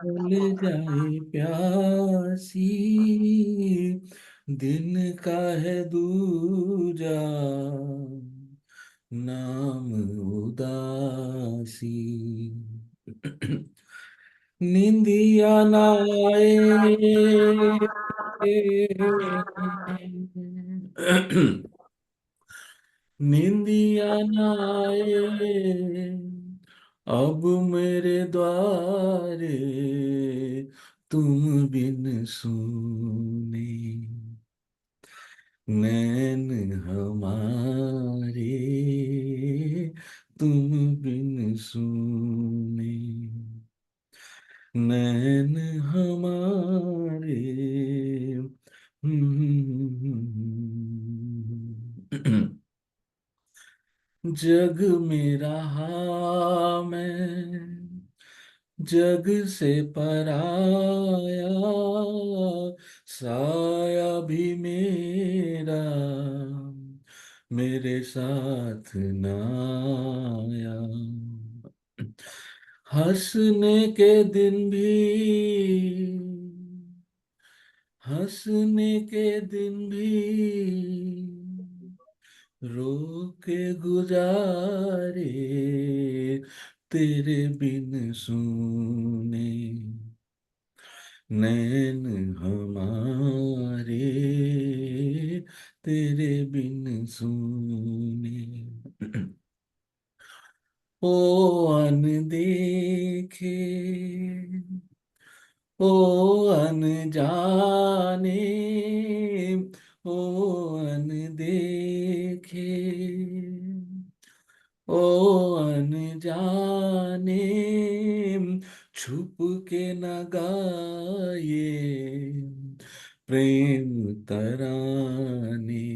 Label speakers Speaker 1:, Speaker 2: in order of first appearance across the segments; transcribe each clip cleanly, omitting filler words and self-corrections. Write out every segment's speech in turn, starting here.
Speaker 1: जल जाए प्यासी, दिन का है दूजा, नाम उदासी। निंदिया ना आए, निंदिया न आए, अब मेरे द्वारे, तुम बिन सुने, नैन हमारे, तुम बिन सुने, नैन हमारे। जग में रहा मैं, जग से पराया, साया भी मेरा मेरे साथ न आया। हंसने के दिन भी, हंसने के दिन भी, रो के गुजारे, तेरे बिन सुने, नैन हमारे, तेरे बिन सुने। ओ अनदेखे, ओ अनजाने, ओ अनदेखे, ओ अनजाने, छुप के न गाए प्रेम तराने।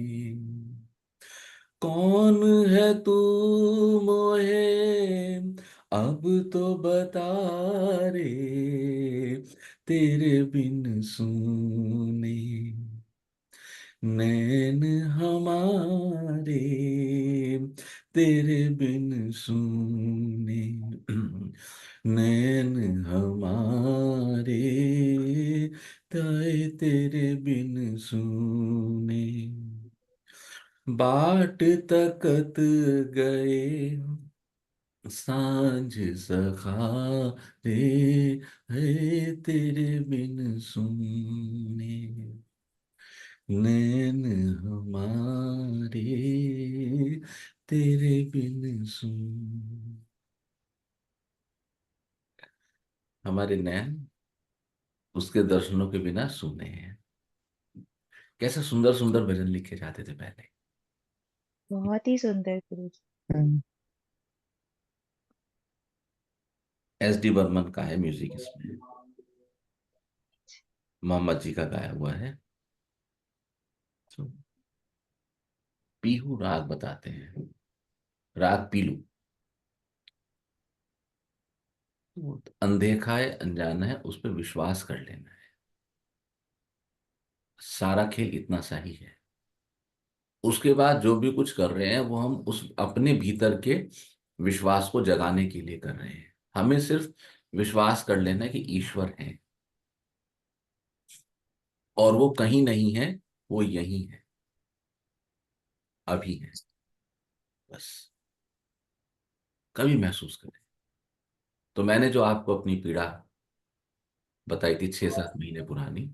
Speaker 1: कौन है तू मोहे, अब तो बता रे, तेरे बिन सुने, नैन हमारे, तेरे बिन सुने, नैन हमारे, ताए तेरे बिन सुने। बाट तकत गए सांझ सखारे, है तेरे बिन सुने, नैन हमारे, तेरे बिन सुन। हमारे नैन उसके दर्शनों के बिना सुने हैं। कैसे सुंदर सुंदर भजन लिखे जाते थे पहले।
Speaker 2: बहुत ही सुंदर गुरुजी।
Speaker 1: एस डी बर्मन का है म्यूजिक इसमें, मोहम्मद जी का गाया हुआ है। तो पीहू राग बताते हैं, राग पीलू। तो अनदेखा है, अनजाना है, उस पर विश्वास कर लेना है। सारा खेल इतना सा ही है। उसके बाद जो भी कुछ कर रहे हैं वो हम उस अपने भीतर के विश्वास को जगाने के लिए कर रहे हैं। हमें सिर्फ विश्वास कर लेना है कि ईश्वर है, और वो कहीं नहीं है, वो यही है, अभी है। बस कभी महसूस करें। तो मैंने जो आपको अपनी पीड़ा बताई थी 6-7 महीने पुरानी,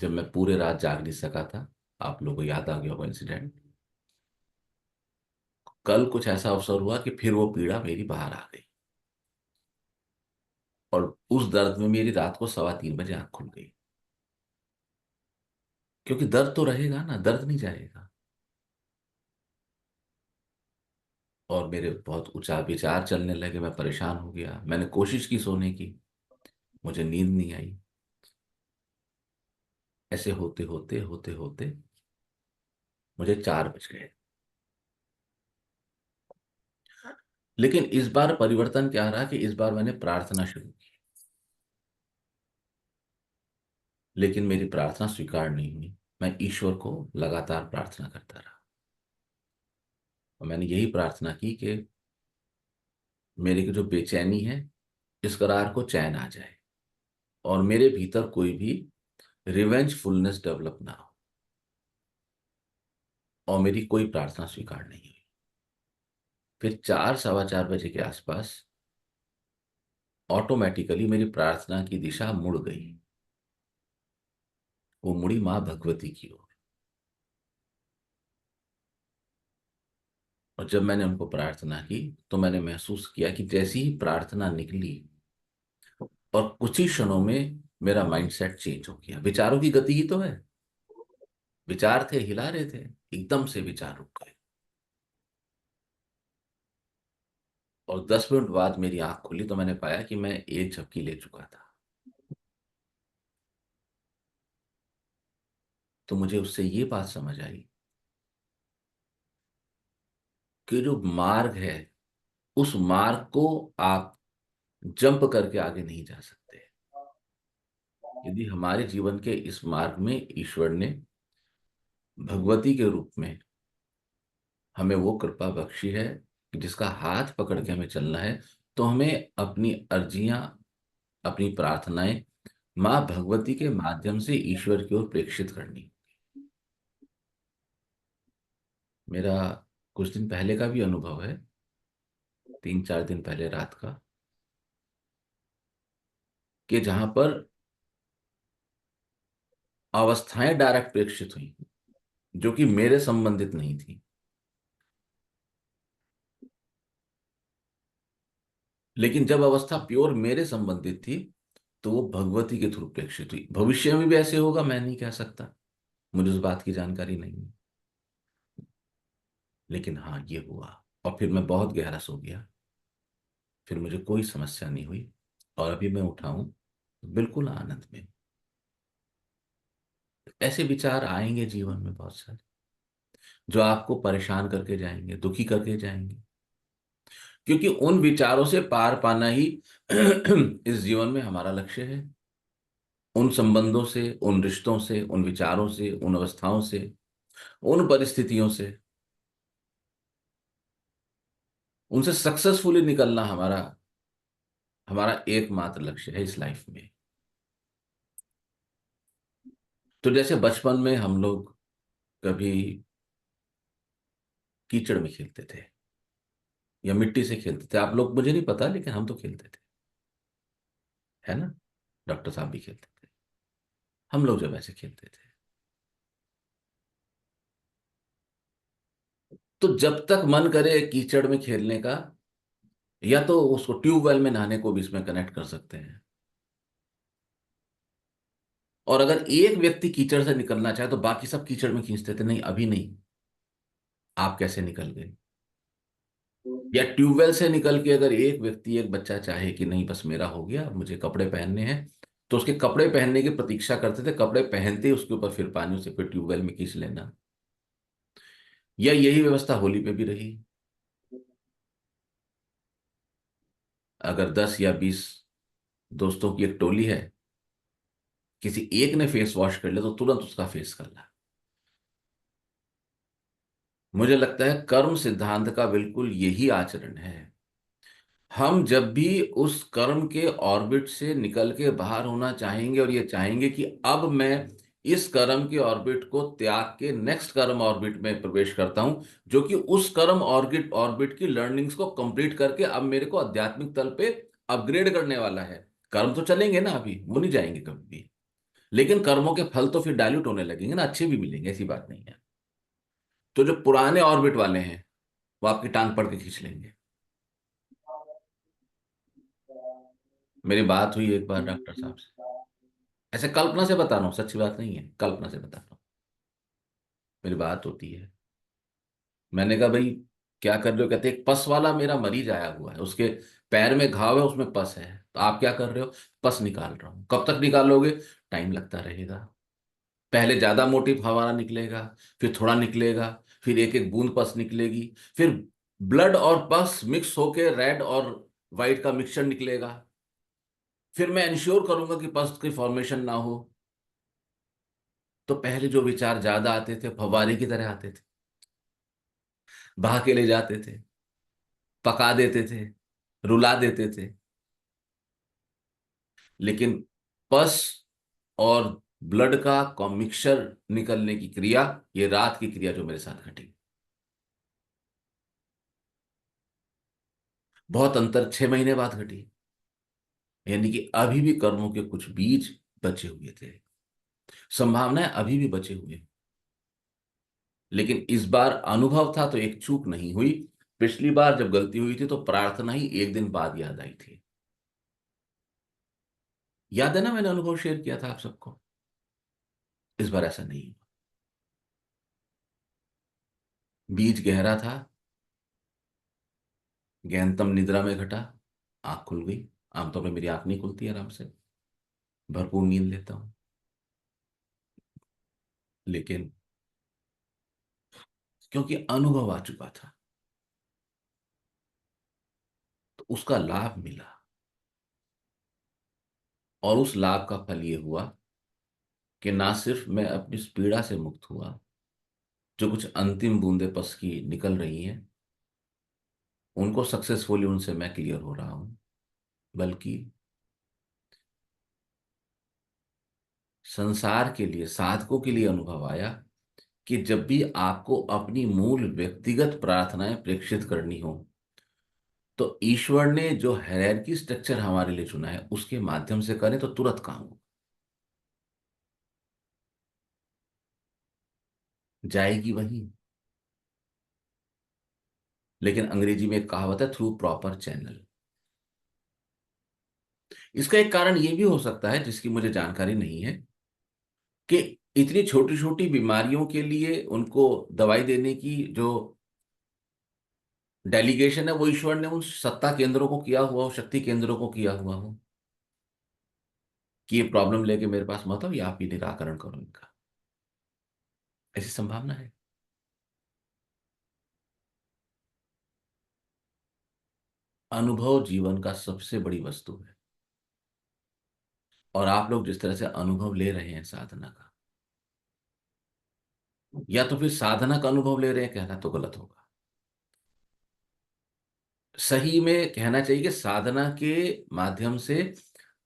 Speaker 1: जब मैं पूरे रात जाग नहीं सका था, आप लोगों को याद आ गया होगा इंसिडेंट। कल कुछ ऐसा अवसर हुआ कि फिर वो पीड़ा मेरी बाहर आ गई, और उस दर्द में मेरी रात को 3:15 बजे आंख खुल गई। क्योंकि दर्द तो रहेगा ना, दर्द नहीं जाएगा। और मेरे बहुत ऊंचा विचार चलने लगे, मैं परेशान हो गया, मैंने कोशिश की सोने की, मुझे नींद नहीं आई। ऐसे होते होते होते होते मुझे 4 बज गए। लेकिन इस बार परिवर्तन क्या रहा कि इस बार मैंने प्रार्थना शुरू की, लेकिन मेरी प्रार्थना स्वीकार नहीं हुई। मैं ईश्वर को लगातार प्रार्थना करता रहा, और मैंने यही प्रार्थना की कि मेरी की जो बेचैनी है इस करार को चैन आ जाए और मेरे भीतर कोई भी रिवेंजफुलनेस डेवलप ना हो, और मेरी कोई प्रार्थना स्वीकार नहीं हुई। फिर 4 सवा 4 बजे के आसपास ऑटोमेटिकली मेरी प्रार्थना की दिशा मुड़ गई। वो मुड़ी माँ भगवती की ओर। और जब मैंने उनको प्रार्थना की तो मैंने महसूस किया कि जैसी ही प्रार्थना निकली और कुछ ही क्षणों में मेरा माइंडसेट चेंज हो गया। विचारों की गति ही तो है। विचार थे, हिला रहे थे, एकदम से विचार रुक गए। और 10 मिनट बाद मेरी आंख खुली तो मैंने पाया कि मैं एक झपकी ले चुका था। तो मुझे उससे ये बात समझ आई कि जो मार्ग है, उस मार्ग को आप जंप करके आगे नहीं जा सकते। यदि हमारे जीवन के इस मार्ग में ईश्वर ने भगवती के रूप में हमें वो कृपा बख्शी है कि जिसका हाथ पकड़ के हमें चलना है, तो हमें अपनी अर्जियां, अपनी प्रार्थनाएं माँ भगवती के माध्यम से ईश्वर की ओर प्रेषित करनी। मेरा कुछ दिन पहले का भी अनुभव है, 3 4 दिन पहले रात का, कि जहां पर अवस्थाएं डायरेक्ट प्रेषित हुई जो कि मेरे संबंधित नहीं थी। लेकिन जब अवस्था प्योर मेरे संबंधित थी तो वो भगवती के थ्रू प्रेषित हुई। भविष्य में भी ऐसे होगा मैं नहीं कह सकता, मुझे उस बात की जानकारी नहीं है। लेकिन हाँ, ये हुआ। और फिर मैं बहुत गहरा सो गया। फिर मुझे कोई समस्या नहीं हुई। और अभी मैं उठा हूं, बिल्कुल आनंद में। ऐसे विचार आएंगे जीवन में बहुत सारे, जो आपको परेशान करके जाएंगे, दुखी करके जाएंगे, क्योंकि उन विचारों से पार पाना ही इस जीवन में हमारा लक्ष्य है। उन संबंधों से, उन रिश्तों से, उन विचारों से, उन अवस्थाओं से, उन परिस्थितियों से, उनसे सक्सेसफुली निकलना हमारा हमारा एकमात्र लक्ष्य है इस लाइफ में। तो जैसे बचपन में हम लोग कभी कीचड़ में खेलते थे या मिट्टी से खेलते थे, आप लोग मुझे नहीं पता, लेकिन हम तो खेलते थे, है ना। डॉक्टर साहब भी खेलते थे, हम लोग जब ऐसे खेलते थे, तो जब तक मन करे कीचड़ में खेलने का, या तो उसको ट्यूबवेल में नहाने को भी इसमें कनेक्ट कर सकते हैं। और अगर एक व्यक्ति कीचड़ से निकलना चाहे तो बाकी सब कीचड़ में खींचते थे, नहीं अभी नहीं, आप कैसे निकल गए। या ट्यूबवेल से निकल के अगर एक व्यक्ति, एक बच्चा चाहे कि नहीं बस मेरा हो गया, मुझे कपड़े पहनने हैं, तो उसके कपड़े पहनने की प्रतीक्षा करते थे, कपड़े पहनते ही उसके ऊपर फिर पानी से फिर ट्यूबवेल में खींच लेना। या यही व्यवस्था होली पे भी रही। अगर 10 या 20 दोस्तों की एक टोली है, किसी एक ने फेस वॉश कर लिया तो तुरंत उसका फेस करना। मुझे लगता है कर्म सिद्धांत का बिल्कुल यही आचरण है। हम जब भी उस कर्म के ऑर्बिट से निकल के बाहर होना चाहेंगे और ये चाहेंगे कि अब मैं इस कर्म के ऑर्बिट को त्याग के नेक्स्ट कर्म ऑर्बिट में प्रवेश करता हूं, जो कि उस कर्म ऑर्बिट ऑर्बिट की लर्निंग्स को कंप्लीट करके अब मेरे को आध्यात्मिक तल पे अपग्रेड करने वाला है। कर्म तो चलेंगे ना, अभी वो नहीं जाएंगे कभी भी, लेकिन कर्मों के फल तो फिर डाइल्यूट होने लगेंगे ना, अच्छे भी मिलेंगे, ऐसी बात नहीं है। तो जो पुराने ऑर्बिट वाले हैं वो आपकी टांग पकड़ के खींच लेंगे। मेरी बात हुई एक बार डॉक्टर साहब से, ऐसे कल्पना से बता रहा हूँ, सच्ची बात नहीं है, कल्पना से बता रहा हूँ। मेरी बात होती है, मैंने कहा भाई क्या कर रहे हो, कहते एक पस वाला मेरा मरीज आया हुआ है, उसके पैर में घाव है, उसमें पस है, तो आप क्या कर रहे हो। पस निकाल रहा हूँ। कब तक निकालोगे। टाइम लगता रहेगा। पहले ज्यादा मोटी फवारा निकलेगा, फिर थोड़ा निकलेगा, फिर एक एक बूंद पस निकलेगी, फिर ब्लड और पस मिक्स होके रेड और वाइट का मिक्सचर निकलेगा। फिर मैं इंश्योर करूंगा कि पस की फॉर्मेशन ना हो। तो पहले जो विचार ज्यादा आते थे फव्वारे की तरह आते थे, बहा के ले जाते थे, पका देते थे, रुला देते थे। लेकिन पस और ब्लड का मिक्सचर निकलने की क्रिया, ये रात की क्रिया जो मेरे साथ घटी। बहुत अंतर 6 महीने बाद घटी। यानी कि अभी भी कर्मों के कुछ बीज बचे हुए थे, संभावनाएं अभी भी बचे हुए। लेकिन इस बार अनुभव था तो एक चूक नहीं हुई। पिछली बार जब गलती हुई थी तो प्रार्थना ही एक दिन बाद याद आई थी। याद है ना, मैंने अनुभव शेयर किया था आप सबको। इस बार ऐसा नहीं हुआ। बीज गहरा था, गहनतम निद्रा में घटा, आंख खुल गई। आमतौर पर मेरी आंख नहीं खुलती आराम से, भरपूर नींद लेता हूं। लेकिन क्योंकि अनुभव आ चुका था तो उसका लाभ मिला। और उस लाभ का फल ये हुआ कि ना सिर्फ मैं अपनी इस पीड़ा से मुक्त हुआ, जो कुछ अंतिम बूंदे पस की निकल रही हैं उनको सक्सेसफुली उनसे मैं क्लियर हो रहा हूं, बल्कि संसार के लिए, साधकों के लिए अनुभव आया कि जब भी आपको अपनी मूल व्यक्तिगत प्रार्थनाएं प्रेक्षित करनी हो तो ईश्वर ने जो हायरार्की स्ट्रक्चर हमारे लिए चुना है उसके माध्यम से करें तो तुरंत काम हो जाएगी वही। लेकिन अंग्रेजी में एक कहावत है, थ्रू प्रॉपर चैनल। इसका एक कारण यह भी हो सकता है जिसकी मुझे जानकारी नहीं है, कि इतनी छोटी छोटी बीमारियों के लिए उनको दवाई देने की जो डेलीगेशन है वो ईश्वर ने उन सत्ता केंद्रों को किया हुआ हो, शक्ति केंद्रों को किया हुआ हो, कि ये प्रॉब्लम लेके मेरे पास मत आओ, या आप ही निराकरण करो इनका। ऐसी संभावना है। अनुभव जीवन का सबसे बड़ी वस्तु है। और आप लोग जिस तरह से अनुभव ले रहे हैं साधना का, या तो फिर साधना का अनुभव ले रहे हैं कहना तो गलत होगा। सही में कहना चाहिए कि साधना के माध्यम से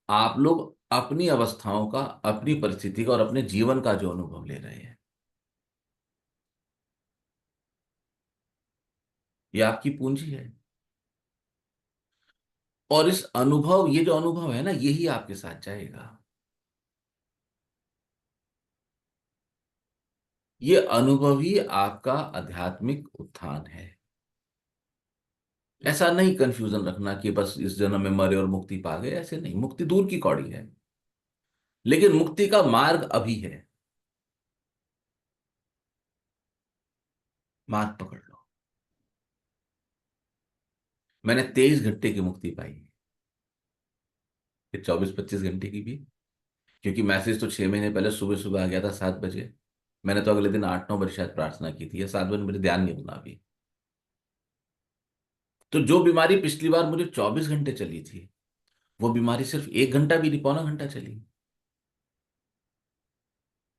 Speaker 1: आप लोग अपनी अवस्थाओं का, अपनी परिस्थिति का और अपने जीवन का जो अनुभव ले रहे हैं, ये आपकी पूंजी है। और इस अनुभव, ये जो अनुभव है ना, यही आपके साथ जाएगा। ये अनुभव ही आपका आध्यात्मिक उत्थान है। ऐसा नहीं कंफ्यूजन रखना कि बस इस जन्म में मरे और मुक्ति पा गए, ऐसे नहीं, मुक्ति दूर की कौड़ी है। लेकिन मुक्ति का मार्ग अभी है। मार्ग पकड़ लो। मैंने 23 घंटे की मुक्ति पाई, फिर 24-25 घंटे की भी। क्योंकि मैसेज तो 6 महीने पहले सुबह सुबह आ गया था 7 बजे। मैंने तो अगले दिन 8-9 बजे शायद प्रार्थना की थी, या 7 बजे, मुझे ध्यान नहीं होना अभी। तो जो बीमारी पिछली बार मुझे 24 घंटे चली थी, वो बीमारी सिर्फ 1 घंटा भी नहीं, पौना घंटा चली।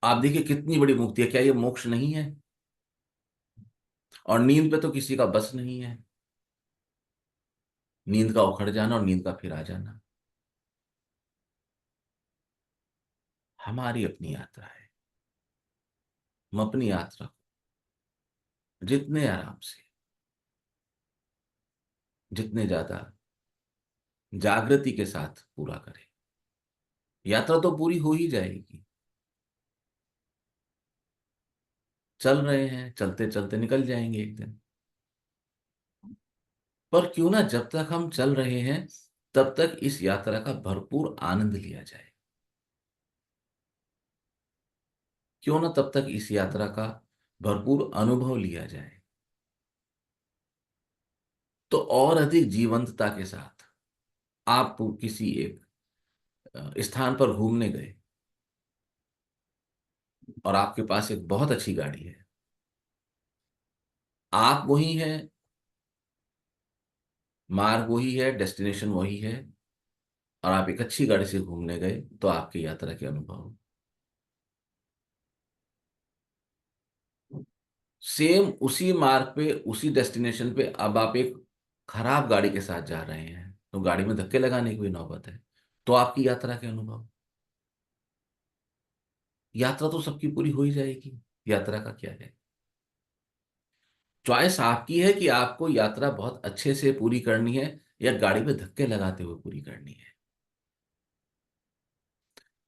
Speaker 1: आप देखिए कितनी बड़ी मुक्ति है। क्या ये मोक्ष नहीं है? और नींद पे तो किसी का बस नहीं है। नींद का उखड़ जाना और नींद का फिर आ जाना, हमारी अपनी यात्रा है। हम अपनी यात्रा को जितने आराम से, जितने ज्यादा जागृति के साथ पूरा करें, यात्रा तो पूरी हो ही जाएगी। चल रहे हैं, चलते चलते निकल जाएंगे एक दिन। पर क्यों ना जब तक हम चल रहे हैं तब तक इस यात्रा का भरपूर आनंद लिया जाए। क्यों ना तब तक इस यात्रा का भरपूर अनुभव लिया जाए। तो और अधिक जीवंतता के साथ आप किसी एक स्थान पर घूमने गए और आपके पास एक बहुत अच्छी गाड़ी है, आप वही हैं, मार्ग वही है, डेस्टिनेशन वही है, और आप एक अच्छी गाड़ी से घूमने गए, तो आपकी यात्रा के अनुभव सेम उसी मार्ग पे, उसी डेस्टिनेशन पे अब आप एक खराब गाड़ी के साथ जा रहे हैं, तो गाड़ी में धक्के लगाने की भी नौबत है। तो आपकी यात्रा के अनुभव, यात्रा तो सबकी पूरी हो ही जाएगी, यात्रा का क्या है। चॉइस आपकी है कि आपको यात्रा बहुत अच्छे से पूरी करनी है या गाड़ी में धक्के लगाते हुए पूरी करनी है।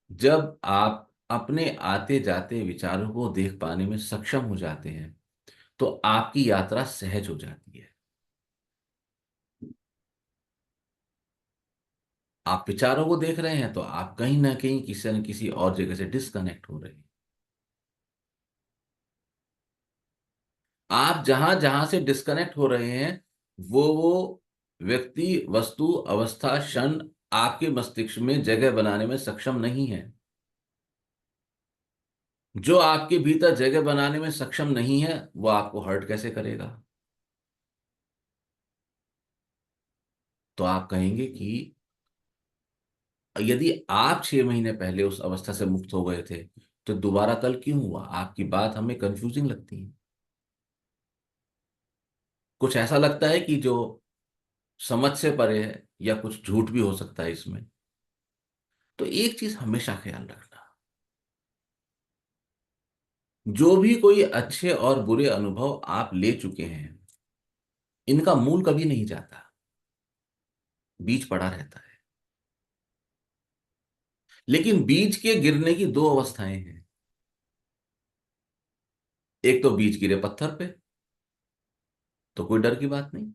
Speaker 1: जब आप अपने आते जाते विचारों को देख पाने में सक्षम हो जाते हैं तो आपकी यात्रा सहज हो जाती है। आप विचारों को देख रहे हैं तो आप कहीं ना कहीं किसी न किसी और जगह से डिस्कनेक्ट हो रहे हैं। आप जहां जहां से डिस्कनेक्ट हो रहे हैं वो व्यक्ति, वस्तु, अवस्था, क्षण आपके मस्तिष्क में जगह बनाने में सक्षम नहीं है। जो आपके भीतर जगह बनाने में सक्षम नहीं है वो आपको हर्ट कैसे करेगा। तो आप कहेंगे कि यदि आप 6 महीने पहले उस अवस्था से मुक्त हो गए थे तो दोबारा कल क्यों हुआ। आपकी बात हमें कंफ्यूजिंग लगती है। कुछ ऐसा लगता है कि जो समझ से परे है या कुछ झूठ भी हो सकता है इसमें। तो एक चीज हमेशा ख्याल रखना, जो भी कोई अच्छे और बुरे अनुभव आप ले चुके हैं इनका मूल कभी नहीं जाता, बीज पड़ा रहता है। लेकिन बीज के गिरने की दो अवस्थाएं हैं। एक तो बीज गिरे पत्थर पे तो कोई डर की बात नहीं,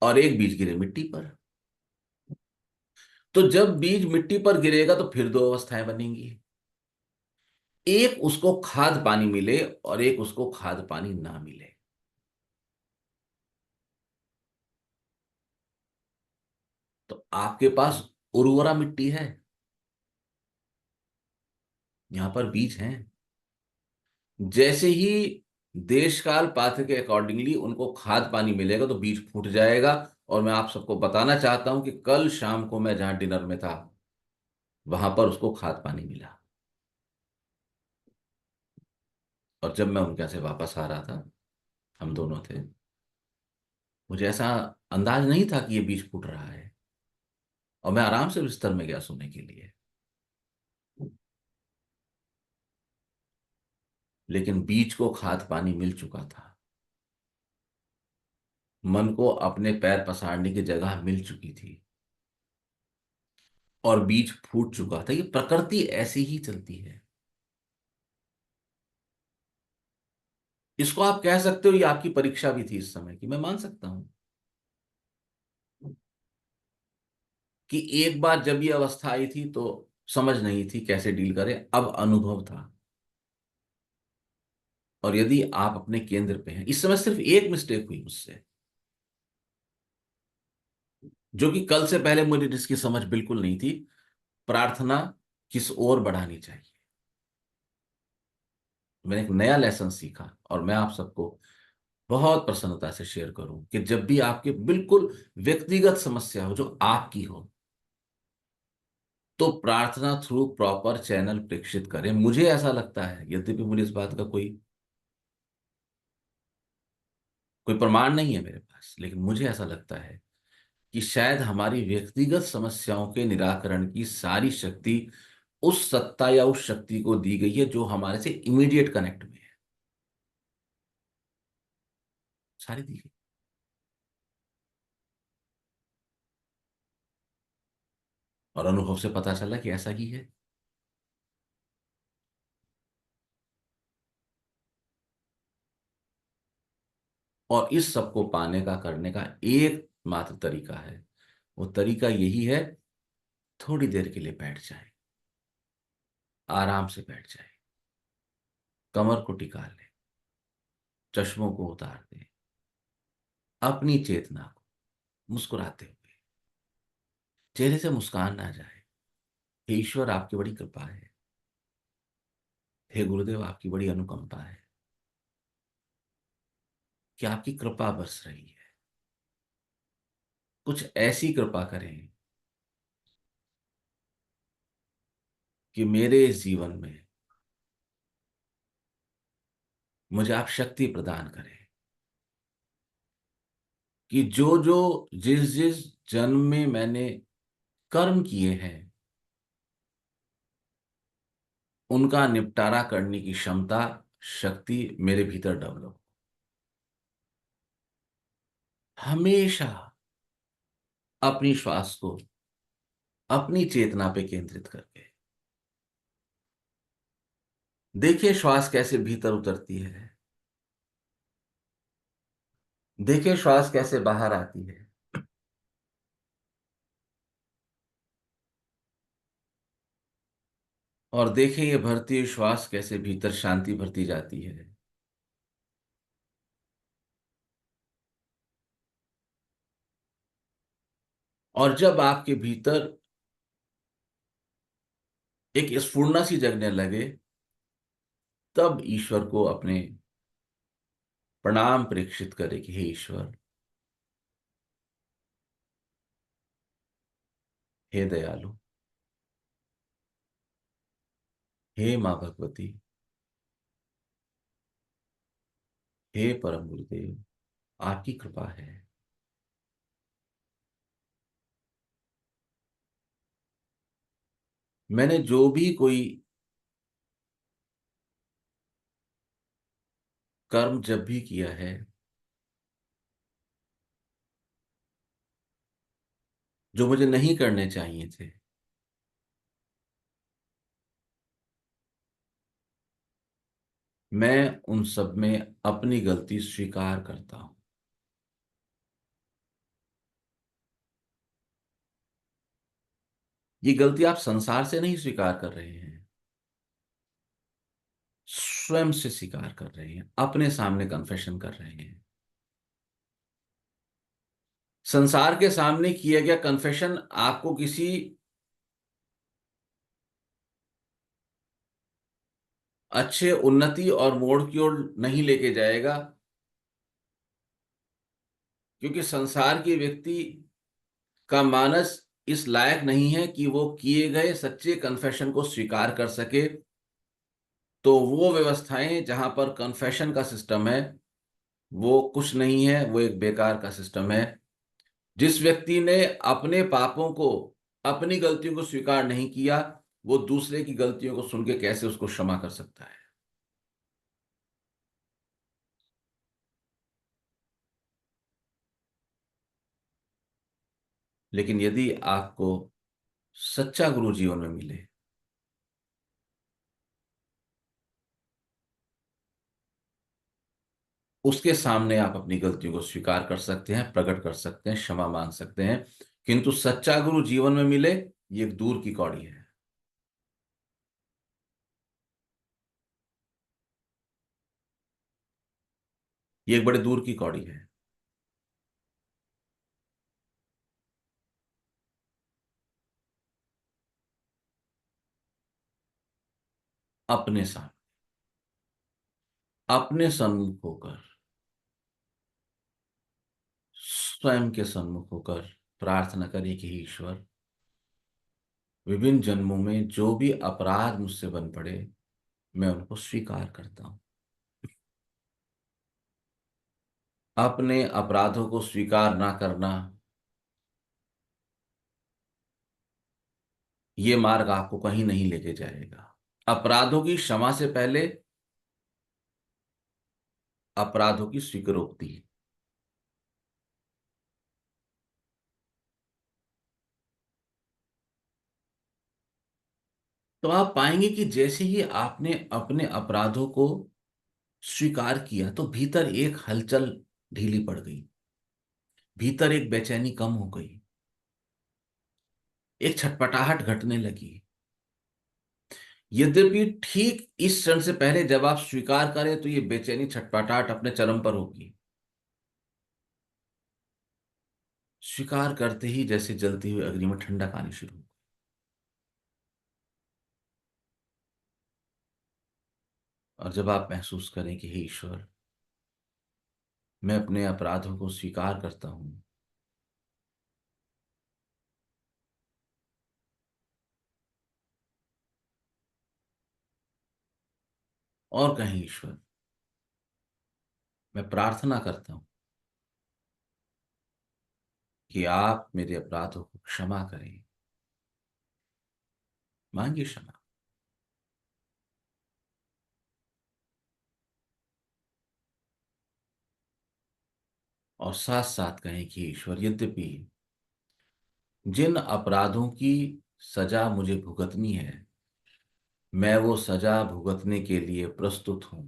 Speaker 1: और एक बीज गिरे मिट्टी पर। तो जब बीज मिट्टी पर गिरेगा तो फिर दो अवस्थाएं बनेंगी। एक उसको खाद पानी मिले और एक उसको खाद पानी ना मिले। तो आपके पास उर्वरा मिट्टी है, यहां पर बीज हैं। जैसे ही देश काल पात्र के अकॉर्डिंगली उनको खाद पानी मिलेगा तो बीज फूट जाएगा। और मैं आप सबको बताना चाहता हूं कि कल शाम को मैं जहां डिनर में था वहां पर उसको खाद पानी मिला। और जब मैं उनके यहाँ से वापस आ रहा था, हम दोनों थे, मुझे ऐसा अंदाज नहीं था कि ये बीज फूट रहा है। और मैं आराम से बिस्तर में गया सोने के लिए। लेकिन बीज को खाद पानी मिल चुका था, मन को अपने पैर पसारने की जगह मिल चुकी थी और बीज फूट चुका था। ये प्रकृति ऐसी ही चलती है। इसको आप कह सकते हो ये आपकी परीक्षा भी थी इस समय की, मैं मान सकता हूं कि एक बार जब ये अवस्था आई थी तो समझ नहीं थी कैसे डील करें, अब अनुभव था। और यदि आप अपने केंद्र पे हैं, इस समय सिर्फ एक मिस्टेक हुई मुझसे, जो कि कल से पहले मुझे जिसकी समझ बिल्कुल नहीं थी। प्रार्थना किस ओर बढ़ानी चाहिए, मैंने एक नया लेसन सीखा और मैं आप सबको बहुत प्रसन्नता से शेयर करूं कि जब भी आपके बिल्कुल व्यक्तिगत समस्या हो जो आपकी हो तो प्रार्थना थ्रू प्रॉपर चैनल प्रेषित करें। मुझे ऐसा लगता है, यद्यपि मुझे इस बात का कोई कोई प्रमाण नहीं है मेरे पास, लेकिन मुझे ऐसा लगता है कि शायद हमारी व्यक्तिगत समस्याओं के निराकरण की सारी शक्ति उस सत्ता या उस शक्ति को दी गई है जो हमारे से इमीडिएट कनेक्ट में है। सारी दी गई। और अनुभव से पता चला कि ऐसा ही है। और इस सब को पाने का, करने का एक मात्र तरीका है। वो तरीका यही है, थोड़ी देर के लिए बैठ जाए, आराम से बैठ जाए, कमर को टिका ले, चश्मों को उतार दे, अपनी चेतना को मुस्कुराते हुए, चेहरे से मुस्कान ना जाए, हे ईश्वर आपकी बड़ी कृपा है, हे गुरुदेव आपकी बड़ी अनुकंपा है कि आपकी कृपा बरस रही है। कुछ ऐसी कृपा करें कि मेरे इस जीवन में मुझे आप शक्ति प्रदान करें कि जो जो जिस जिस जन्म में मैंने कर्म किए हैं उनका निपटारा करने की क्षमता, शक्ति मेरे भीतर डेवलप। हमेशा अपनी श्वास को अपनी चेतना पे केंद्रित करके देखिए श्वास कैसे भीतर उतरती है, देखिए श्वास कैसे बाहर आती है, और देखिए ये भरती हुई श्वास कैसे भीतर शांति भरती जाती है। और जब आपके भीतर एक स्फुरना सी जगने लगे, तब ईश्वर को अपने प्रणाम प्रेक्षित करे कि हे ईश्वर, हे दयालु, हे मां भगवती, हे परम गुरुदेव, आपकी कृपा है। मैंने जो भी कोई कर्म जब भी किया है, जो मुझे नहीं करने चाहिए थे, मैं उन सब में अपनी गलती स्वीकार करता हूं। ये गलती आप संसार से नहीं स्वीकार कर रहे हैं, स्वयं से स्वीकार कर रहे हैं, अपने सामने कन्फेशन कर रहे हैं। संसार के सामने किया गया कन्फेशन आपको किसी अच्छे उन्नति और मोड़ की ओर नहीं लेके जाएगा, क्योंकि संसार के व्यक्ति का मानस इस लायक नहीं है कि वो किए गए सच्चे कन्फेशन को स्वीकार कर सके। तो वो व्यवस्थाएं जहां पर कन्फेशन का सिस्टम है, वो कुछ नहीं है, वो एक बेकार का सिस्टम है। जिस व्यक्ति ने अपने पापों को, अपनी गलतियों को स्वीकार नहीं किया, वो दूसरे की गलतियों को सुन के कैसे उसको क्षमा कर सकता है। लेकिन यदि आपको सच्चा गुरु जीवन में मिले, उसके सामने आप अपनी गलतियों को स्वीकार कर सकते हैं, प्रकट कर सकते हैं, क्षमा मांग सकते हैं। किंतु सच्चा गुरु जीवन में मिले, ये एक दूर की कौड़ी है। ये एक बड़े दूर की कौड़ी है। अपने साथ, अपने सन्मुख होकर, स्वयं के सन्मुख होकर प्रार्थना करें कि हे ईश्वर, विभिन्न जन्मों में जो भी अपराध मुझसे बन पड़े, मैं उनको स्वीकार करता हूं। अपने अपराधों को स्वीकार ना करना, ये मार्ग आपको कहीं नहीं लेके जाएगा। अपराधों की क्षमा से पहले अपराधों की स्वीकारोक्ति। तो आप पाएंगे कि जैसे ही आपने अपने अपराधों को स्वीकार किया, तो भीतर एक हलचल ढीली पड़ गई, भीतर एक बेचैनी कम हो गई, एक छटपटाहट घटने लगी। यद्यपि ठीक इस क्षण से पहले जब आप स्वीकार करें, तो ये बेचैनी छटपटाहट अपने चरम पर होगी। स्वीकार करते ही जैसे जलती हुई अग्नि में ठंडक आनी शुरू हो। और जब आप महसूस करें कि हे ईश्वर, मैं अपने अपराधों को स्वीकार करता हूं, और कहें ईश्वर, मैं प्रार्थना करता हूं कि आप मेरे अपराधों को क्षमा करें, मांगिए क्षमा। और साथ साथ कहें कि ईश्वर, यद्यपि जिन अपराधों की सजा मुझे भुगतनी है, मैं वो सजा भुगतने के लिए प्रस्तुत हूं।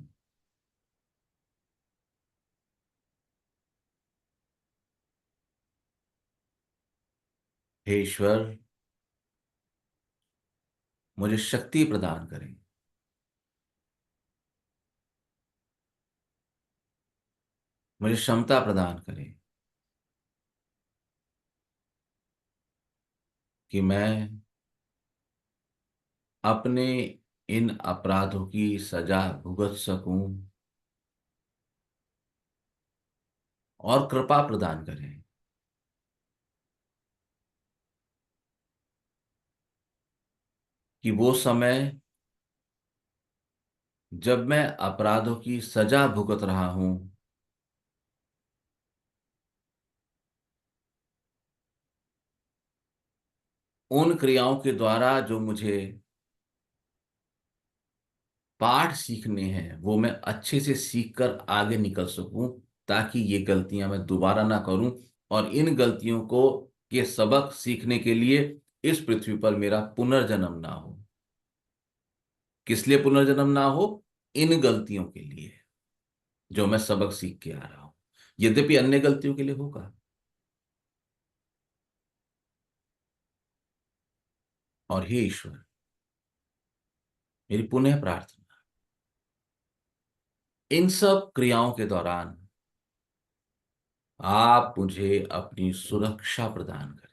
Speaker 1: हे ईश्वर, मुझे शक्ति प्रदान करें, मुझे क्षमता प्रदान करें कि मैं अपने इन अपराधों की सजा भुगत सकूं, और कृपा प्रदान करें कि वो समय जब मैं अपराधों की सजा भुगत रहा हूं, उन क्रियाओं के द्वारा जो मुझे पाठ सीखने हैं, वो मैं अच्छे से सीख कर आगे निकल सकूं, ताकि ये गलतियां मैं दोबारा ना करूं। और इन गलतियों को के सबक सीखने के लिए इस पृथ्वी पर मेरा पुनर्जन्म ना हो। किस लिए पुनर्जन्म ना हो? इन गलतियों के लिए जो मैं सबक सीख के आ रहा हूं। यद्यपि अन्य गलतियों के लिए होगा। और हे ईश्वर, मेरी पुनः प्रार्थना, इन सब क्रियाओं के दौरान आप मुझे अपनी सुरक्षा प्रदान करें।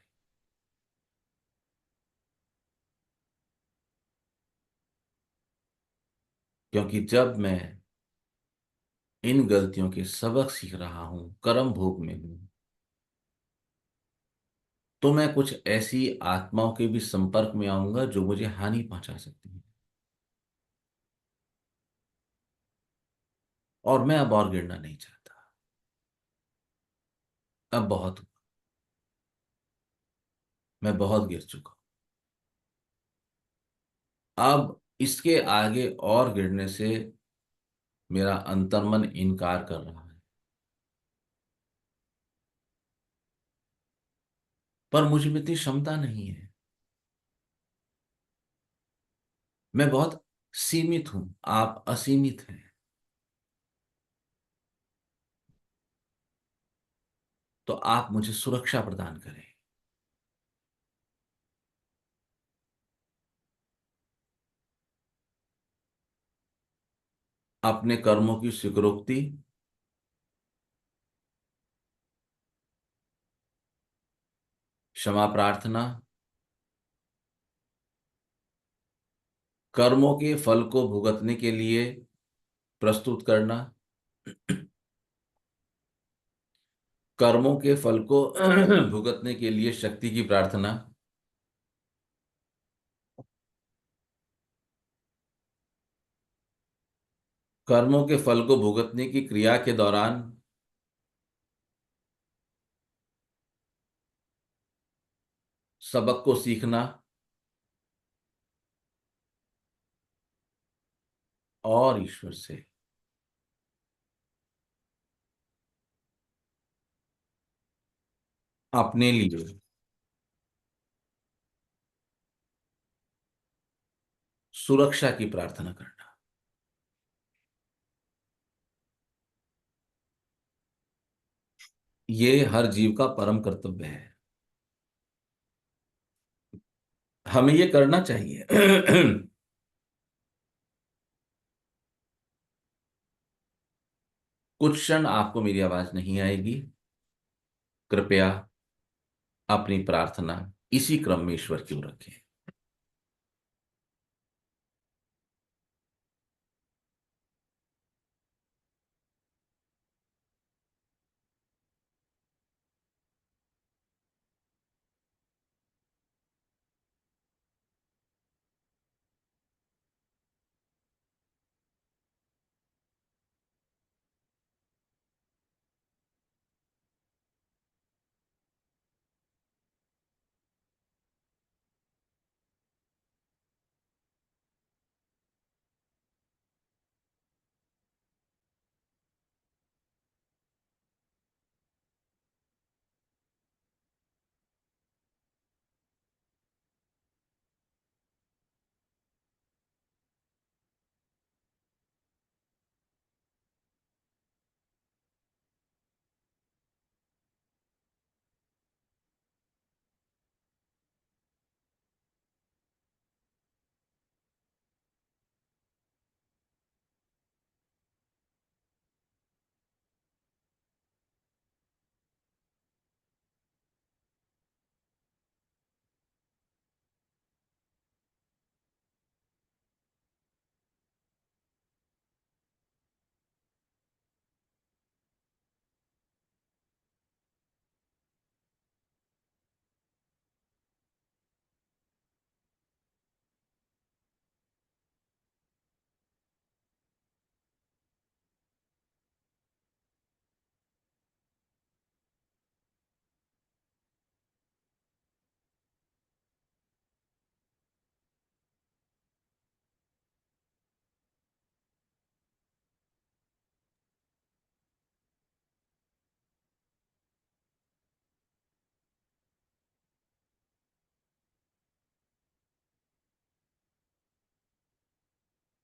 Speaker 1: क्योंकि जब मैं इन गलतियों के सबक सीख रहा हूं, कर्म भोग में हूं, तो मैं कुछ ऐसी आत्माओं के भी संपर्क में आऊंगा जो मुझे हानि पहुंचा सकती हैं। और मैं अब और गिरना नहीं चाहता। अब बहुत, मैं बहुत गिर चुका हूं। अब इसके आगे और गिरने से मेरा अंतर्मन इनकार कर रहा है। पर मुझ में इतनी क्षमता नहीं है। मैं बहुत सीमित हूं, आप असीमित हैं। तो आप मुझे सुरक्षा प्रदान करें। अपने कर्मों की स्वीकृति, क्षमा प्रार्थना, कर्मों के फल को भुगतने के लिए प्रस्तुत करना, कर्मों के फल को भुगतने के लिए शक्ति की प्रार्थना, कर्मों के फल को भुगतने की क्रिया के दौरान सबक को सीखना, और ईश्वर से अपने लिए सुरक्षा की प्रार्थना करना। ये हर जीव का परम कर्तव्य है। हमें ये करना चाहिए। कुछ क्षण आपको मेरी आवाज नहीं आएगी। कृपया अपनी प्रार्थना इसी क्रम में ईश्वर की ओर रखें।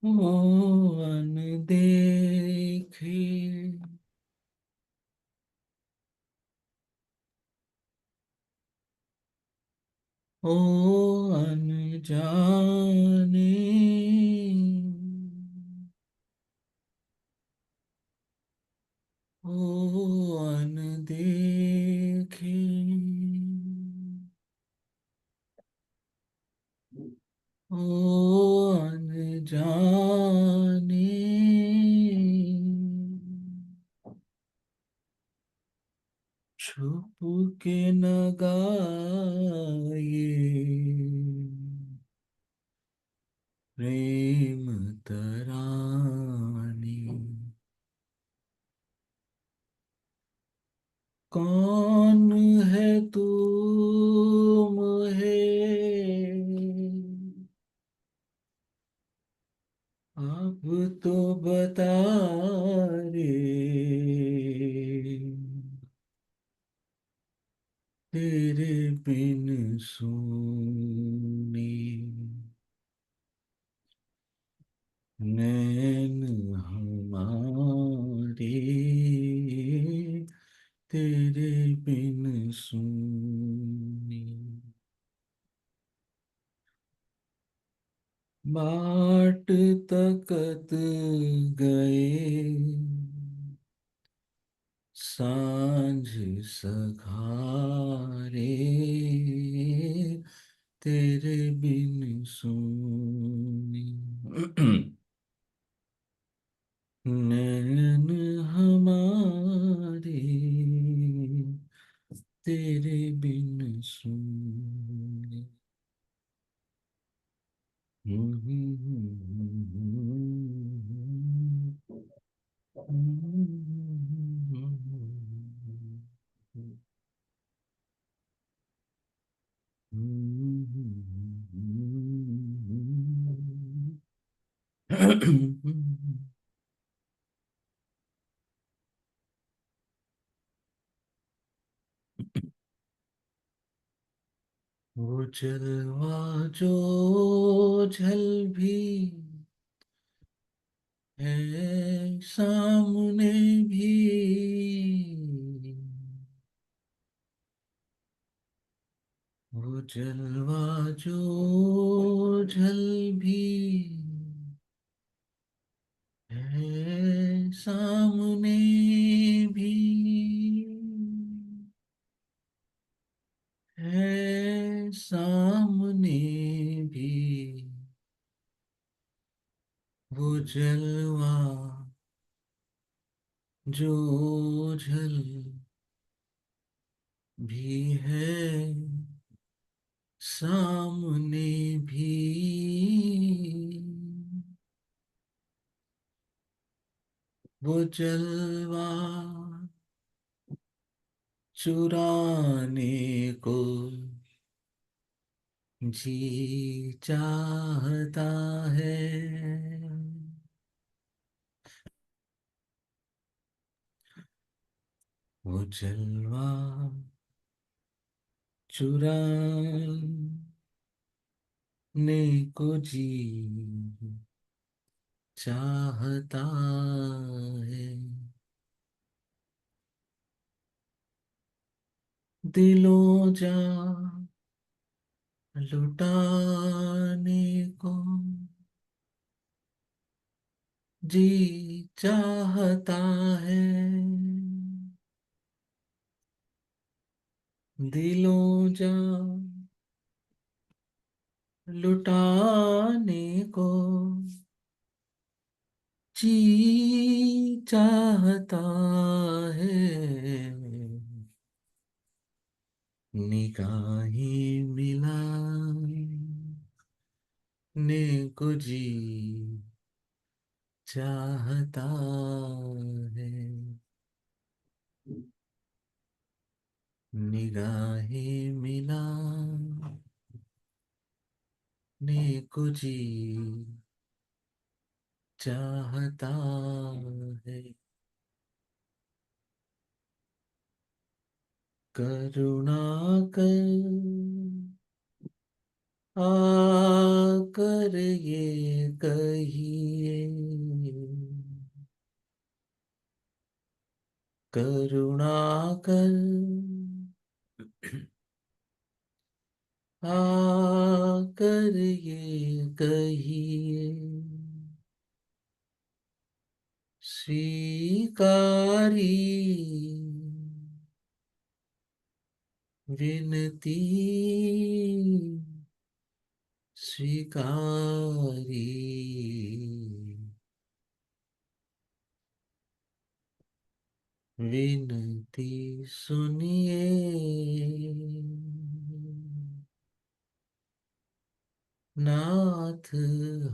Speaker 1: ओ अनदेखे, ओ अनजाने, ओ अनदेखे, ओ अनजाने, छुप के न गाए प्रेम तराने, कौन है तुम है, अब तो बता रे, तेरे बिन सूनी नैन हमारे, तेरे बिन सूनी बाट तकत गए, सांझ सघारे, तेरे बिन सूनी नैन हमारे, तेरे बिन सूनी। वो जलवा जो झल भी है सामने भी, वो जलवा जो झल भी है सामने भी, है सामने भी, वो जलवा जो झल भी है सामने भी, वो जलवा चुराने को जी चाहता है, वो जलवा चुराने को जी चाहता है, दिलों जा लुटाने को जी चाहता है, दिलों जा लुटाने को जी चाहता है, निगाहें मिलाने को जी चाहता है, निगाहें मिलाने को जी चाहता है, करुणा कर आकर ये कहिए, करुणा कर, आकर ये कहिए, स्वीकारी विनती स्वीकारी, विनती सुनिए, नाथ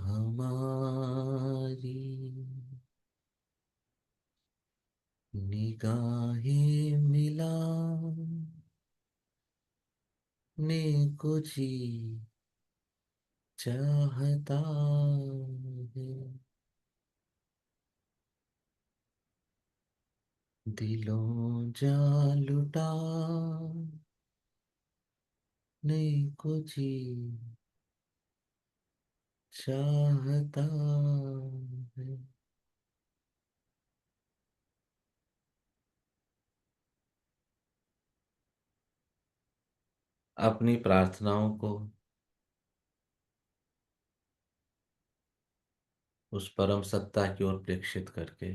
Speaker 1: हमारी, निगाहें मिला ने कुछ चाहता है, दिलों जा लुटा ने कुछ चाहता है। अपनी प्रार्थनाओं को उस परम सत्ता की ओर प्रेक्षित करके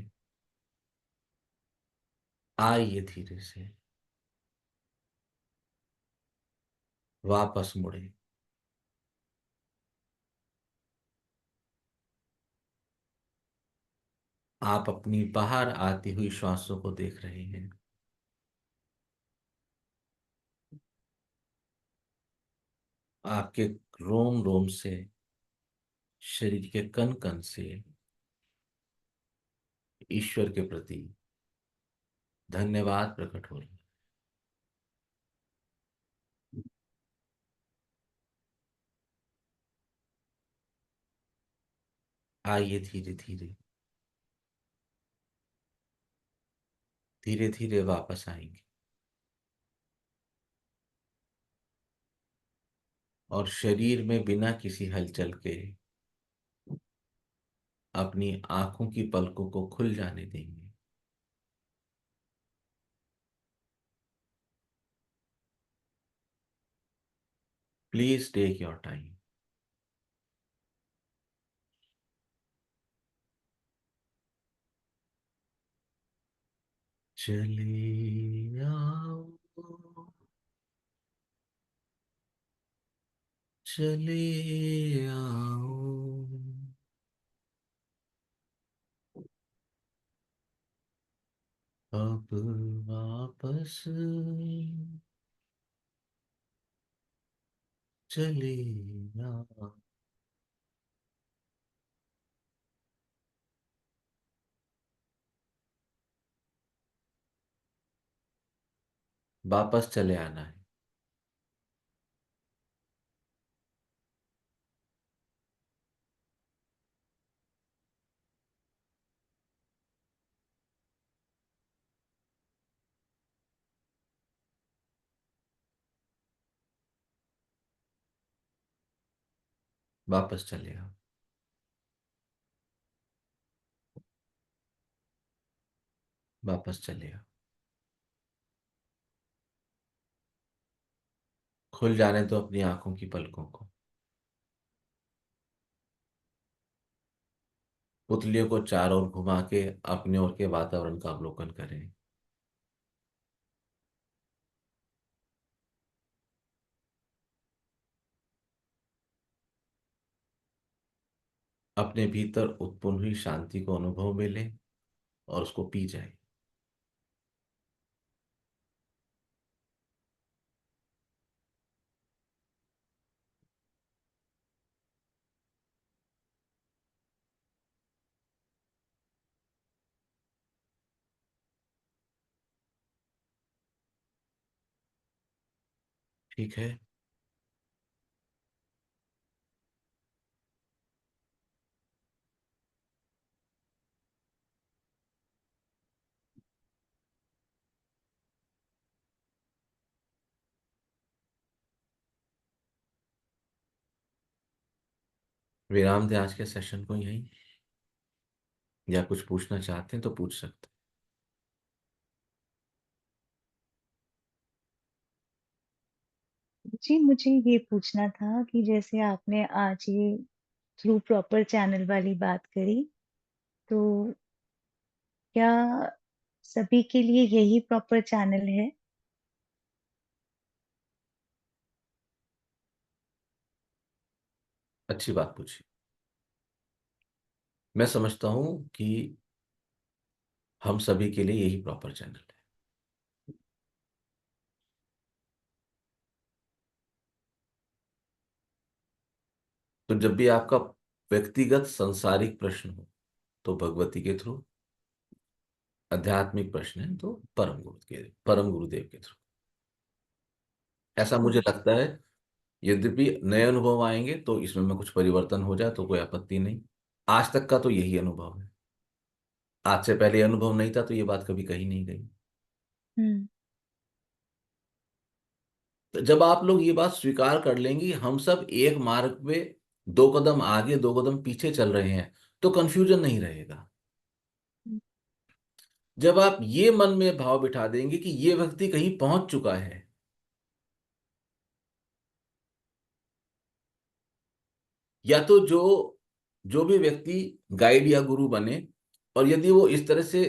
Speaker 1: आइए धीरे से वापस मुड़े। आप अपनी बाहर आती हुई श्वासों को देख रहे हैं। आपके रोम रोम से, शरीर के कण कण से ईश्वर के प्रति धन्यवाद प्रकट हो रहा है। आइए धीरे धीरे, धीरे धीरे वापस आएंगे और शरीर में बिना किसी हलचल के अपनी आंखों की पलकों को खुल जाने देंगे। Please take your time. चले आओ, चले आओ, अब वापस चले आओ। वापस चले आना है। वापस चले आओ। वापस चले आओ। खुल जाने दो अपनी आंखों की पलकों को। पुतलियों को चारों ओर घुमा के अपने ओर के वातावरण का अवलोकन करें। अपने भीतर उत्पन्न हुई शांति को अनुभव में लें और उसको पी जाए। ठीक है। विराम दें आज के सेशन को यहीं, या कुछ पूछना चाहते हैं तो पूछ सकते
Speaker 2: जी, मुझे ये पूछना था कि जैसे आपने आज ये थ्रू प्रॉपर चैनल वाली बात करी, तो क्या सभी के लिए यही प्रॉपर चैनल है?
Speaker 1: हैं। अच्छी बात पूछी। मैं समझता हूं कि हम सभी के लिए यही प्रॉपर चैनल है। तो जब भी आपका व्यक्तिगत सांसारिक प्रश्न हो तो भगवती के थ्रू, आध्यात्मिक प्रश्न है तो परम गुरुदेव के थ्रू।
Speaker 2: जी,
Speaker 1: ऐसा मुझे
Speaker 2: गुरुजी।
Speaker 1: लगता है। यद्यपि नए अनुभव आएंगे तो इसमें में कुछ परिवर्तन हो जाए तो कोई आपत्ति नहीं। आज तक का तो यही अनुभव है। आज से पहले अनुभव नहीं था तो ये बात कभी कही नहीं गई।
Speaker 2: हुँ,
Speaker 1: तो जब आप लोग ये बात स्वीकार कर लेंगी हम सब एक मार्ग पे 2 कदम आगे 2 कदम पीछे चल रहे हैं, तो कंफ्यूजन नहीं रहेगा।
Speaker 2: हुँ,
Speaker 1: जब आप ये मन में भाव बिठा देंगे कि ये व्यक्ति कहीं पहुंच चुका है, या तो जो जो भी व्यक्ति गाइड या गुरु बने, और यदि वो इस तरह से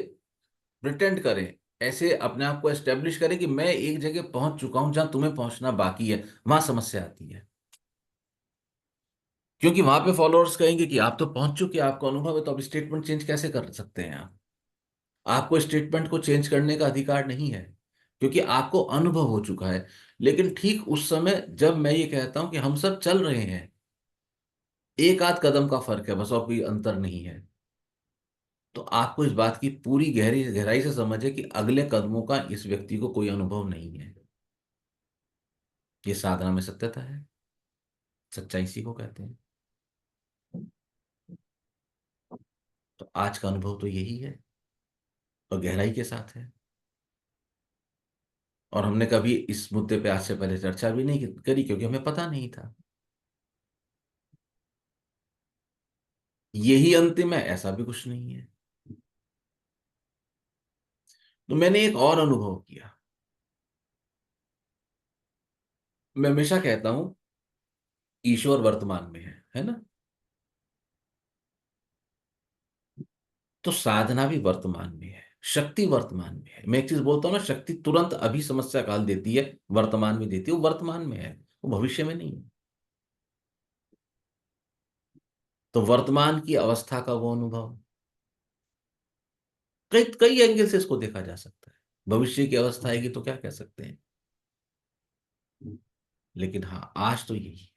Speaker 1: प्रिटेंड करें, ऐसे अपने आप को एस्टेब्लिश करें कि मैं एक जगह पहुंच चुका हूं जहां तुम्हें पहुंचना बाकी है, वहां समस्या आती है। क्योंकि वहां पे फॉलोअर्स कहेंगे कि आप तो पहुंच चुके हैं, आपको अनुभव है, तो अब स्टेटमेंट चेंज कैसे कर सकते हैं आप? आपको स्टेटमेंट को चेंज करने का अधिकार नहीं है, क्योंकि आपको अनुभव हो चुका है। लेकिन ठीक उस समय जब मैं ये कहता हूं कि हम सब चल रहे हैं, एक आध कदम का फर्क है बस, और कोई अंतर नहीं है, तो आपको इस बात की पूरी गहरी गहराई से समझ है कि अगले कदमों का इस व्यक्ति को कोई अनुभव नहीं है। ये साधना में सत्यता है। सच्चाई इसी को कहते हैं। तो आज का अनुभव तो यही है, और गहराई के साथ है। और हमने कभी इस मुद्दे पे आज से पहले चर्चा भी नहीं करी, क्योंकि हमें पता नहीं था। यही अंतिम है, ऐसा भी कुछ नहीं है। तो मैंने एक और अनुभव किया। मैं हमेशा कहता हूं ईश्वर वर्तमान में है ना? तो साधना भी वर्तमान में है, शक्ति वर्तमान में है। मैं एक चीज बोलता हूं ना, शक्ति तुरंत अभी समस्या काल देती है, वर्तमान में देती है। वो वर्तमान में है, वो भविष्य में नहीं है। तो वर्तमान की अवस्था का वो अनुभव, कई कई एंगल से इसको देखा जा सकता है। भविष्य की अवस्था आएगी तो क्या कह सकते हैं, लेकिन हाँ आज तो यही है।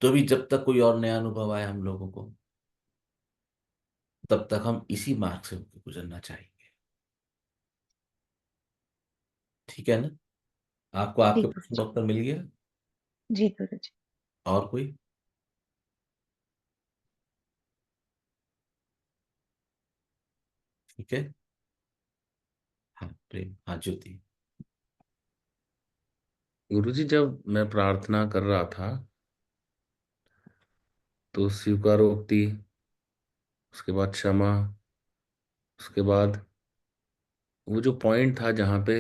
Speaker 1: तो भी जब तक कोई और नया अनुभव आए हम लोगों को, तब तक हम इसी मार्ग से होकर गुजरना चाहेंगे। ठीक है ना? आपको
Speaker 2: जी,
Speaker 1: आपके प्रश्न
Speaker 2: गुरुजी।
Speaker 1: का उत्तर मिल गया?
Speaker 2: जी, गुरुजी।
Speaker 1: और कोई? ठीक है। हाँ प्रेम, हाँ ज्योति।
Speaker 3: गुरुजी, जब मैं प्रार्थना कर रहा था तो स्वीकारोक्ति, उसके बाद क्षमा, उसके बाद वो जो पॉइंट था जहाँ पे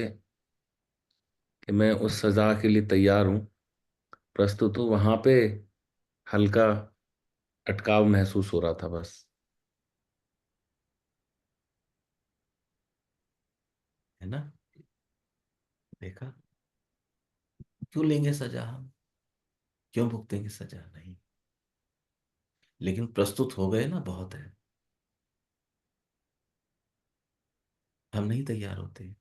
Speaker 3: कि मैं उस सजा के लिए तैयार हूँ, प्रस्तुत हूँ, वहाँ पे हल्का अटकाव महसूस हो रहा था बस।
Speaker 1: है ना? देखा? क्यों लेंगे सजा हम? क्यों भुगतेंगे सजा? नहीं। लेकिन प्रस्तुत हो गए ना, बहुत है। हम नहीं तैयार होते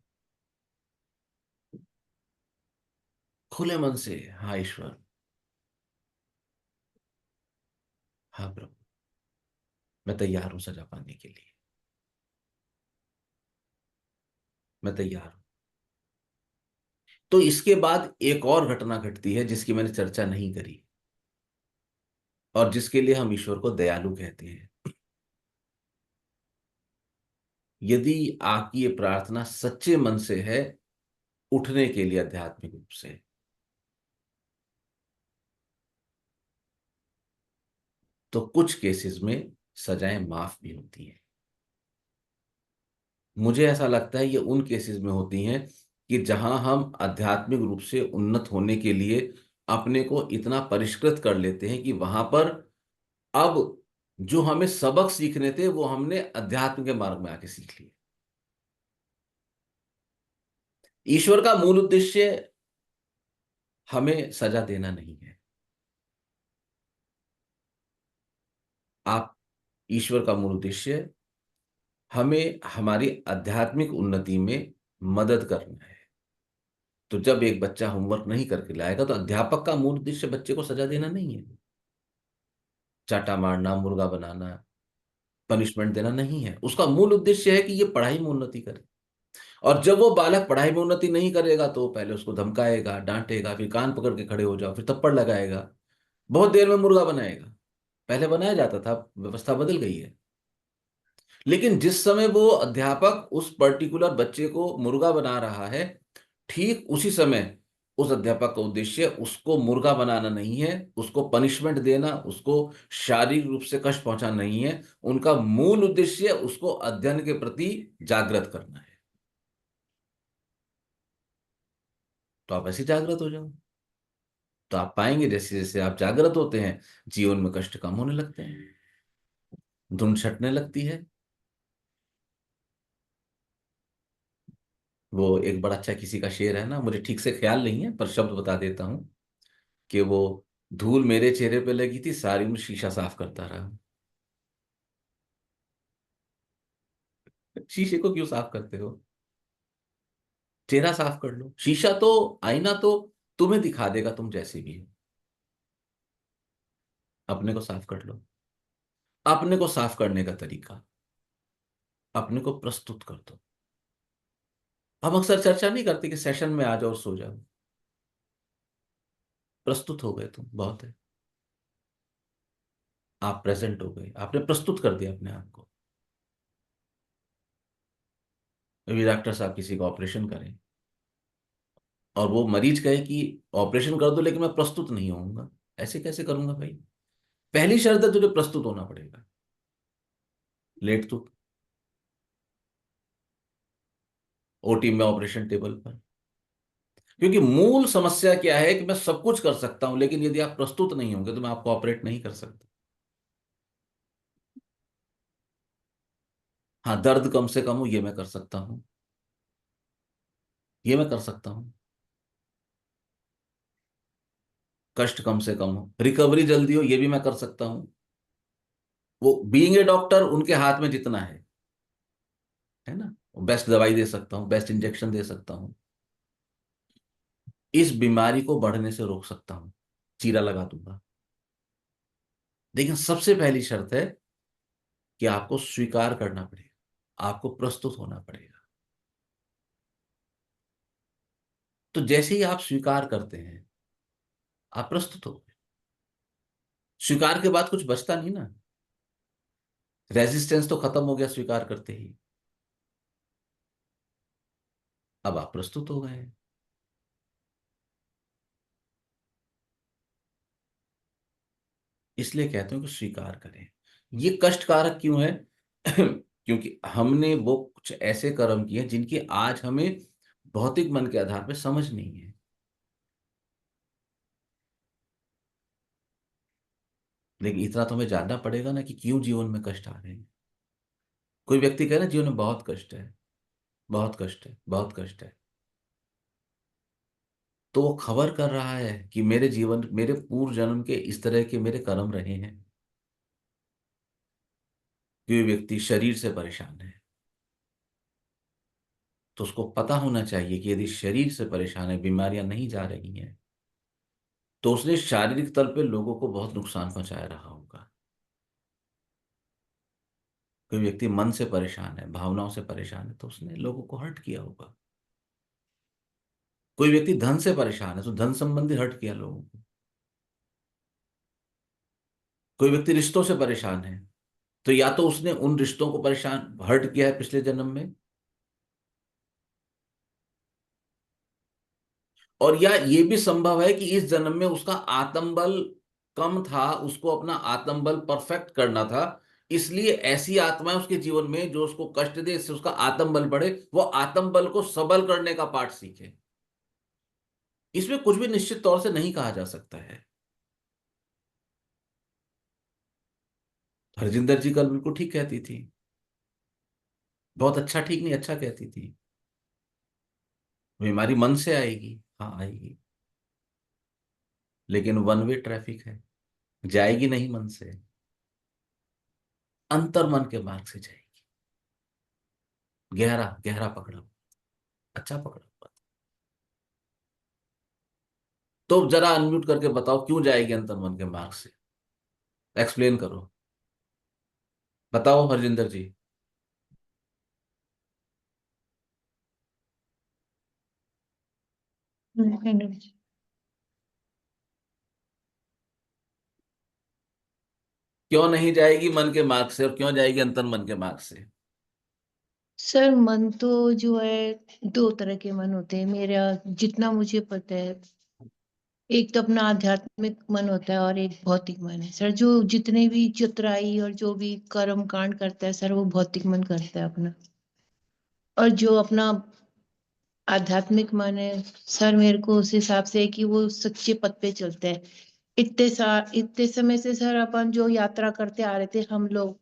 Speaker 1: खुले मन से। हाँ ईश्वर, हाँ प्रभु, मैं तैयार हूं सजा पाने के लिए। मैं तैयार हूं। तो इसके बाद एक और घटना घटती है जिसकी मैंने चर्चा नहीं करी, और जिसके लिए हम ईश्वर को दयालु कहते हैं। यदि आपकी ये प्रार्थना सच्चे मन से है, उठने के लिए आध्यात्मिक रूप से, तो कुछ केसेस में सजाएं माफ भी होती हैं। मुझे ऐसा लगता है ये उन केसेस में होती हैं कि जहां हम आध्यात्मिक रूप से उन्नत होने के लिए अपने को इतना परिष्कृत कर लेते हैं कि वहां पर अब जो हमें सबक सीखने थे वो हमने अध्यात्म के मार्ग में आके सीख लिए। ईश्वर का मूल उद्देश्य हमें सजा देना नहीं है। आप ईश्वर का मूल उद्देश्य हमें हमारी आध्यात्मिक उन्नति में मदद करना है। तो जब एक बच्चा होमवर्क नहीं करके लाएगा तो अध्यापक का मूल उद्देश्य बच्चे को सजा देना नहीं है, चाटा मारना, मुर्गा बनाना, पनिशमेंट देना नहीं है। उसका मूल उद्देश्य है कि ये पढ़ाई में उन्नति करे। और जब वो बालक पढ़ाई में उन्नति नहीं करेगा तो पहले उसको धमकाएगा, डांटेगा, फिर कान पकड़ के खड़े हो जाओ, फिर थप्पड़ लगाएगा, बहुत देर में मुर्गा बनाएगा। पहले बनाया जाता था, व्यवस्था बदल गई है। लेकिन जिस समय वो अध्यापक उस पर्टिकुलर बच्चे को मुर्गा बना रहा है, ठीक उसी समय उस अध्यापक का उद्देश्य उसको मुर्गा बनाना नहीं है, उसको पनिशमेंट देना, उसको शारीरिक रूप से कष्ट पहुंचाना नहीं है। उनका मूल उद्देश्य उसको अध्ययन के प्रति जागृत करना है। तो आप ऐसे जागृत हो जाओ, तो आप पाएंगे जैसे जैसे आप जागृत होते हैं जीवन में कष्ट कम होने लगते हैं, धुंध छटने लगती है। वो एक बड़ा अच्छा किसी का शेर है ना, मुझे ठीक से ख्याल नहीं है पर शब्द बता देता हूं कि वो धूल मेरे चेहरे पे लगी थी, सारी उम्र शीशा साफ करता रहा। शीशे को क्यों साफ करते हो? चेहरा साफ कर लो। शीशा तो, आईना तो तुम्हें दिखा देगा तुम जैसे भी हो। अपने को साफ कर लो। अपने को साफ करने का तरीका, अपने को प्रस्तुत कर दो। हम अक्सर चर्चा नहीं करते कि सेशन में आ जाओ और सो जाओ। प्रस्तुत हो गए तुम, बहुत है। आप प्रेजेंट हो गए, आपने प्रस्तुत कर दिया अपने आप को। अभी डॉक्टर साहब किसी का ऑपरेशन करें और वो मरीज कहे कि ऑपरेशन कर दो लेकिन मैं प्रस्तुत नहीं होऊंगा, ऐसे कैसे करूंगा भाई? पहली शर्त है तुझे प्रस्तुत होना पड़ेगा। लेट तू ओटी में ऑपरेशन टेबल पर। क्योंकि मूल समस्या क्या है कि मैं सब कुछ कर सकता हूं लेकिन यदि आप प्रस्तुत नहीं होंगे तो मैं आपको ऑपरेट नहीं कर सकता। हाँ, दर्द कम से कम हो ये मैं कर सकता हूं, ये मैं कर सकता हूं। कष्ट कम से कम हो, रिकवरी जल्दी हो, ये भी मैं कर सकता हूं। वो बीइंग ए डॉक्टर उनके हाथ में जितना है ना, बेस्ट दवाई दे सकता हूँ, बेस्ट इंजेक्शन दे सकता हूँ, इस बीमारी को बढ़ने से रोक सकता हूँ, चीरा लगा दूंगा। लेकिन सबसे पहली शर्त है कि आपको स्वीकार करना पड़ेगा, आपको प्रस्तुत होना पड़ेगा। तो जैसे ही आप स्वीकार करते हैं आप प्रस्तुत हो गए। स्वीकार के बाद कुछ बचता नहीं ना, रेजिस्टेंस तो खत्म हो गया स्वीकार करते ही। अब आप प्रस्तुत हो गए हैं। इसलिए कहते हैं कि स्वीकार करें। ये कष्टकारक क्यों है? क्योंकि हमने वो कुछ ऐसे कर्म किए हैं जिनकी आज हमें भौतिक मन के आधार पर समझ नहीं है। लेकिन इतना तो हमें जानना पड़ेगा ना कि क्यों जीवन में कष्ट आ रहे हैं। कोई व्यक्ति कहे ना जीवन में बहुत कष्ट है, बहुत कष्ट है, बहुत कष्ट है, तो वो खबर कर रहा है कि मेरे जीवन, मेरे पूर्व जन्म के इस तरह के मेरे कर्म रहे हैं। कोई व्यक्ति शरीर से परेशान है तो उसको पता होना चाहिए कि यदि शरीर से परेशान है, बीमारियां नहीं जा रही हैं, तो उसने शारीरिक तल पे लोगों को बहुत नुकसान पहुंचाया रहा होगा। कोई व्यक्ति मन से परेशान है, भावनाओं से परेशान है, तो उसने लोगों को हर्ट किया होगा। कोई व्यक्ति धन से परेशान है तो धन संबंधी हर्ट किया लोगों को। कोई व्यक्ति रिश्तों से परेशान है तो या तो उसने उन रिश्तों को परेशान हर्ट किया है पिछले जन्म में, और या ये भी संभव है कि इस जन्म में उसका आत्मबल कम था, उसको अपना आत्मबल परफेक्ट करना था। इसलिए ऐसी आत्माएं उसके जीवन में जो उसको कष्ट दे, इससे उसका आत्मबल बढ़े, वो आत्मबल को सबल करने का पाठ सीखे। इसमें कुछ भी निश्चित तौर से नहीं कहा जा सकता है। हरजिंदर जी कल बिल्कुल ठीक कहती थी, बहुत अच्छा, ठीक नहीं, अच्छा कहती थी। बीमारी मन से आएगी, हाँ आएगी, लेकिन वन वे ट्रैफिक है, जाएगी नहीं मन से, अंतर मन के मार्ग से जाएगी। गहरा गहरा पकड़ा, अच्छा पकड़ा हुआ। तो जरा अनम्यूट करके बताओ क्यों जाएगी अंतर मन के मार्ग से, एक्सप्लेन करो, बताओ हरजिंदर जी।
Speaker 2: एनर्जी।
Speaker 1: क्यों नहीं जाएगी मन के मार्ग से, और क्यों जाएगी अंतर मन के मार्ग से?
Speaker 4: सर मन तो जो है दो तरह के मन होते हैं मेरा जितना मुझे पता है। एक तो अपना आध्यात्मिक मन होता है और एक भौतिक मन है सर। जो जितने भी चतुराई और जो भी कर्म कांड करता है सर वो भौतिक मन करता है अपना। और जो अपना आध्यात्मिक मन है सर मेरे को उस हिसाब से है कि वो सच्चे पथ पे चलता है। इतने समय से सर अपन जो यात्रा करते आ रहे थे हम लोग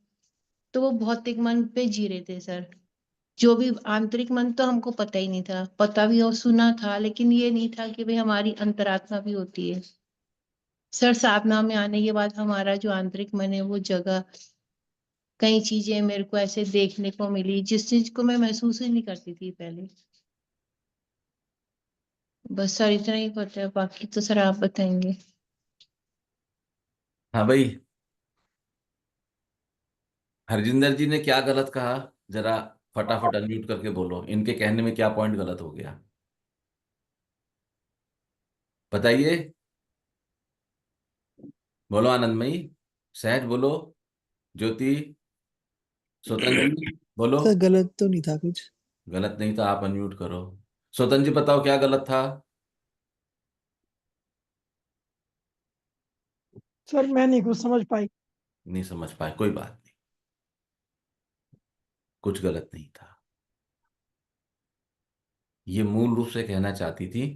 Speaker 4: तो वो भौतिक मन पे जी रहे थे सर। जो भी आंतरिक मन तो हमको पता ही नहीं था, पता भी और सुना था लेकिन ये नहीं था कि भाई हमारी अंतरात्मा भी होती है। सर साधना में आने के बाद हमारा जो आंतरिक मन है वो जगह कई चीजें मेरे को ऐसे देखने को मिली जिस चीज को मैं महसूस ही नहीं करती थी पहले। बस सर इतना ही पता है, बाकी तो सर आप बताएंगे।
Speaker 1: हाँ भाई, हरजिंदर जी ने क्या गलत कहा, जरा फटाफट अनम्यूट करके बोलो, इनके कहने में क्या पॉइंट गलत हो गया, बताइए। बोलो आनंदमयी, सहज बोलो, ज्योति, स्वतंत्र जी बोलो।
Speaker 5: सर गलत तो नहीं था कुछ।
Speaker 1: गलत नहीं था, आप अनम्यूट करो। स्वतंत्र जी बताओ क्या गलत था।
Speaker 5: सर मैं नहीं कुछ समझ पाई।
Speaker 1: नहीं समझ पाए, कोई बात नहीं, कुछ गलत नहीं था। ये मूल रूप से कहना चाहती थी,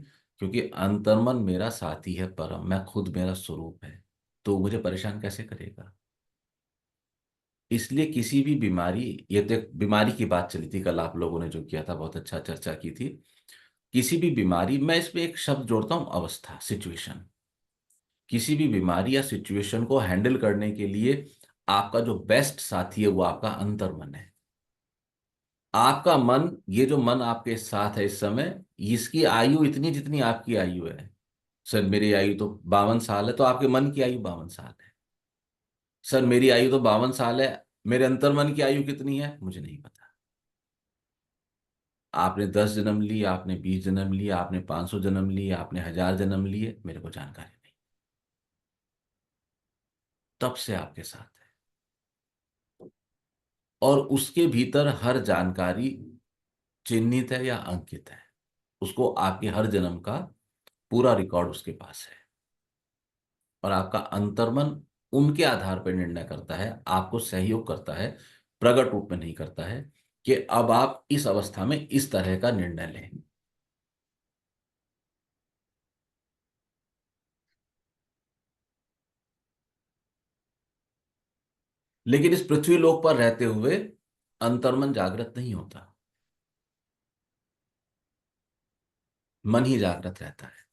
Speaker 1: क्योंकि अंतर्मन मेरा साथी है परम, मैं खुद मेरा स्वरूप है, तो मुझे परेशान कैसे करेगा। इसलिए किसी भी बीमारी, ये तो एक बीमारी की बात चली थी कल, आप लोगों ने जो किया था बहुत अच्छा चर्चा की थी। किसी भी बीमारी, मैं इसमें एक शब्द जोड़ता हूं, अवस्था, सिचुएशन। किसी भी बीमारी या सिचुएशन को हैंडल करने के लिए आपका जो बेस्ट साथी है वो आपका अंतर्मन है। आपका मन, ये जो मन आपके साथ है इस समय, इसकी आयु इतनी जितनी आपकी आयु है। सर मेरी आयु तो 52 साल है, तो आपके मन की आयु 52 साल है। सर मेरी आयु तो 52 साल है, मेरे अंतर्मन की आयु कितनी है मुझे नहीं पता। आपने 10 जन्म लिए, आपने 20 जन्म लिए, आपने 500 जन्म लिए, आपने 1000 जन्म लिए, मेरे को जानकारी नहीं, तब से आपके साथ है। और उसके भीतर हर जानकारी चिन्हित है या अंकित है, उसको आपके हर जन्म का पूरा रिकॉर्ड उसके पास है। और आपका अंतर्मन उनके आधार पर निर्णय करता है, आपको सहयोग करता है, प्रकट रूप में नहीं करता है कि अब आप इस अवस्था में इस तरह का निर्णय लें। लेकिन इस पृथ्वी लोक पर रहते हुए अंतर्मन जागृत नहीं होता, मन ही जागृत रहता है,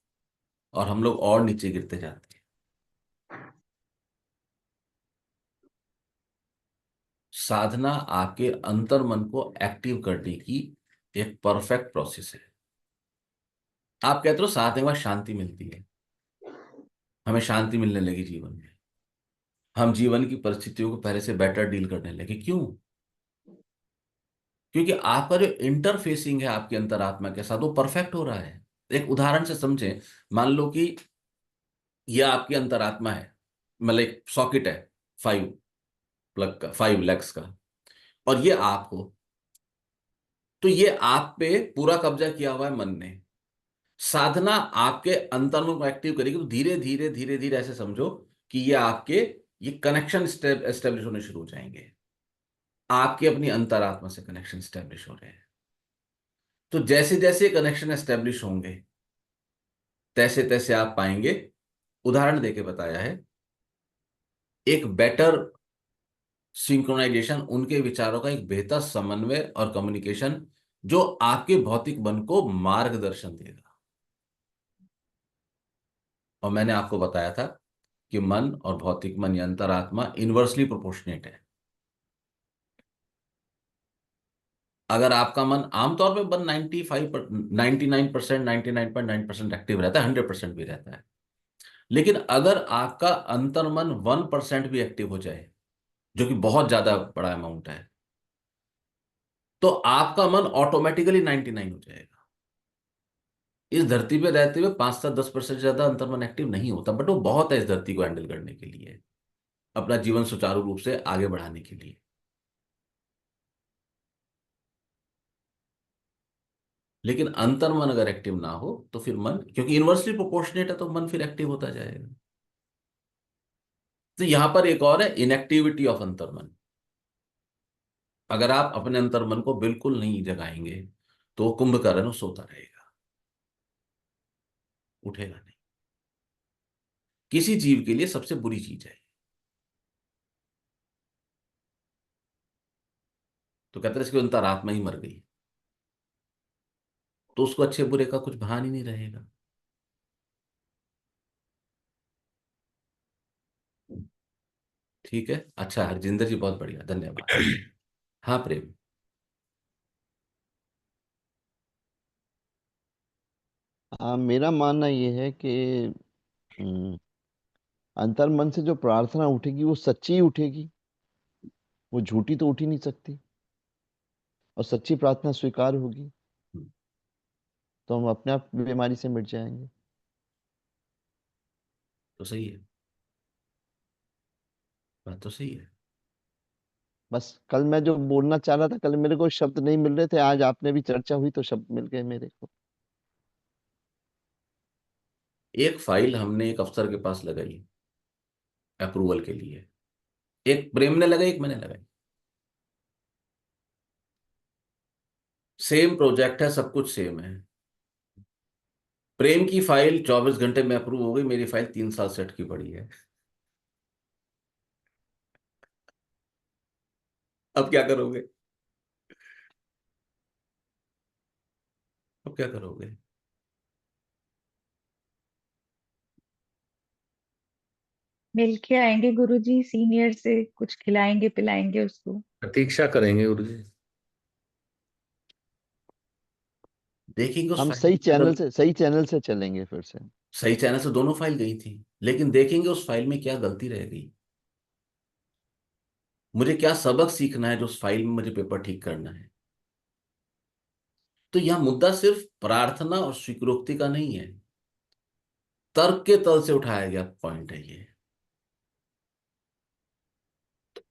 Speaker 1: और हम लोग और नीचे गिरते जाते हैं। साधना आपके अंतर्मन को एक्टिव करने की एक परफेक्ट प्रोसेस है। आप कहते हो साधने के बाद शांति मिलती है, हमें शांति मिलने लगी जीवन में, हम जीवन की परिस्थितियों को पहले से बेटर डील करने लगे। क्यों? क्योंकि आपका जो इंटरफेसिंग है आपकी अंतरात्मा के साथ वो परफेक्ट हो रहा है। एक उदाहरण से समझें, मान लो कि यह आपकी अंतरात्मा है, मतलब एक सॉकेट है 5 प्लग का, 5 लेग्स का, और ये आप हो। तो ये आप पे पूरा कब्जा किया हुआ है मन ने। साधना आपके अंतर्मन को एक्टिव करेगी, तो धीरे धीरे धीरे धीरे ऐसे समझो कि ये कनेक्शन एस्टेब्लिश होने शुरू हो जाएंगे, आपके अपनी अंतरात्मा से कनेक्शन एस्टेब्लिश हो रहे हैं। तो जैसे जैसे कनेक्शन एस्टेब्लिश होंगे तैसे तैसे आप पाएंगे, उदाहरण देके बताया है, एक बेटर सिंक्रोनाइजेशन, उनके विचारों का एक बेहतर समन्वय और कम्युनिकेशन, जो आपके भौतिक मन को मार्गदर्शन देगा। और मैंने आपको बताया था कि मन और भौतिक मन या अंतरात्मा इनवर्सली प्रोपोर्शनेट है। अगर आपका मन आमतौर पे मन 99%, 99.9% एक्टिव रहता है, 100% भी रहता है, लेकिन अगर आपका अंतर्मन 1% भी एक्टिव हो जाए, जो कि बहुत ज्यादा बड़ा अमाउंट है, तो आपका मन ऑटोमेटिकली 99 हो जाएगा। इस धरती पे रहते हुए 5 से 10% ज्यादा अंतर्मन एक्टिव नहीं होता, बट वो बहुत है इस धरती को हैंडल करने के लिए, अपना जीवन सुचारू रूप से आगे बढ़ाने के लिए। लेकिन अंतर्मन अगर एक्टिव ना हो तो फिर मन, क्योंकि इनवर्सली प्रोपोर्शनेट है, तो मन फिर एक्टिव होता जाएगा। तो यहां पर एक और है, इनएक्टिविटी ऑफ अंतर्मन। अगर आप अपने अंतर्मन को बिल्कुल नहीं जगाएंगे तो वो कुंभकर्ण सोता रहेगा, उठेगा नहीं। किसी जीव के लिए सबसे बुरी चीज है। तो कहते हैं इसकी अंतरात्मा ही मर गई, तो उसको अच्छे बुरे का कुछ भान ही नहीं रहेगा। ठीक है, अच्छा हरजिंदर जी, बहुत बढ़िया, धन्यवाद। हाँ प्रेम।
Speaker 6: मेरा मानना ये है कि हम्म, अंतर्मन से जो प्रार्थना उठेगी वो सच्ची ही उठेगी, वो झूठी तो उठ ही नहीं सकती, और सच्ची प्रार्थना स्वीकार होगी तो हम अपने आप बीमारी से मिट जाएंगे।
Speaker 1: तो सही है, बात तो सही है।
Speaker 6: बस कल मैं जो बोलना चाह रहा था, कल मेरे को शब्द नहीं मिल रहे थे, आज आपने भी चर्चा हुई तो शब्द मिल गए मेरे को।
Speaker 1: एक फाइल हमने एक अफसर के पास लगाई अप्रूवल के लिए, एक प्रेम ने लगाई, एक मैंने लगाई। सेम प्रोजेक्ट है, सब कुछ सेम है। प्रेम की फाइल 24 घंटे में अप्रूव हो गई, मेरी फाइल 3 साल से अटकी पड़ी है। अब क्या करोगे? अब क्या करोगे?
Speaker 2: मिलके आएंगे गुरुजी, सीनियर से कुछ खिलाएंगे पिलाएंगे उसको।
Speaker 3: प्रतीक्षा करेंगे गुरु जी।
Speaker 1: देखेंगे उस
Speaker 6: हम
Speaker 1: फाइल में
Speaker 6: सही चैनल से चलेंगे फिर से।
Speaker 1: सही चैनल से दोनों फाइल गई थी, लेकिन देखेंगे उस फाइल में क्या गलती रह गई, मुझे क्या सबक सीखना है जो उस फाइल में मुझे पेपर ठीक करना है। तो यह मुद्दा सिर्फ प्रार्थना और स्वीकृति का नहीं है, तर्क के तल से उठाया गया पॉइंट है ये।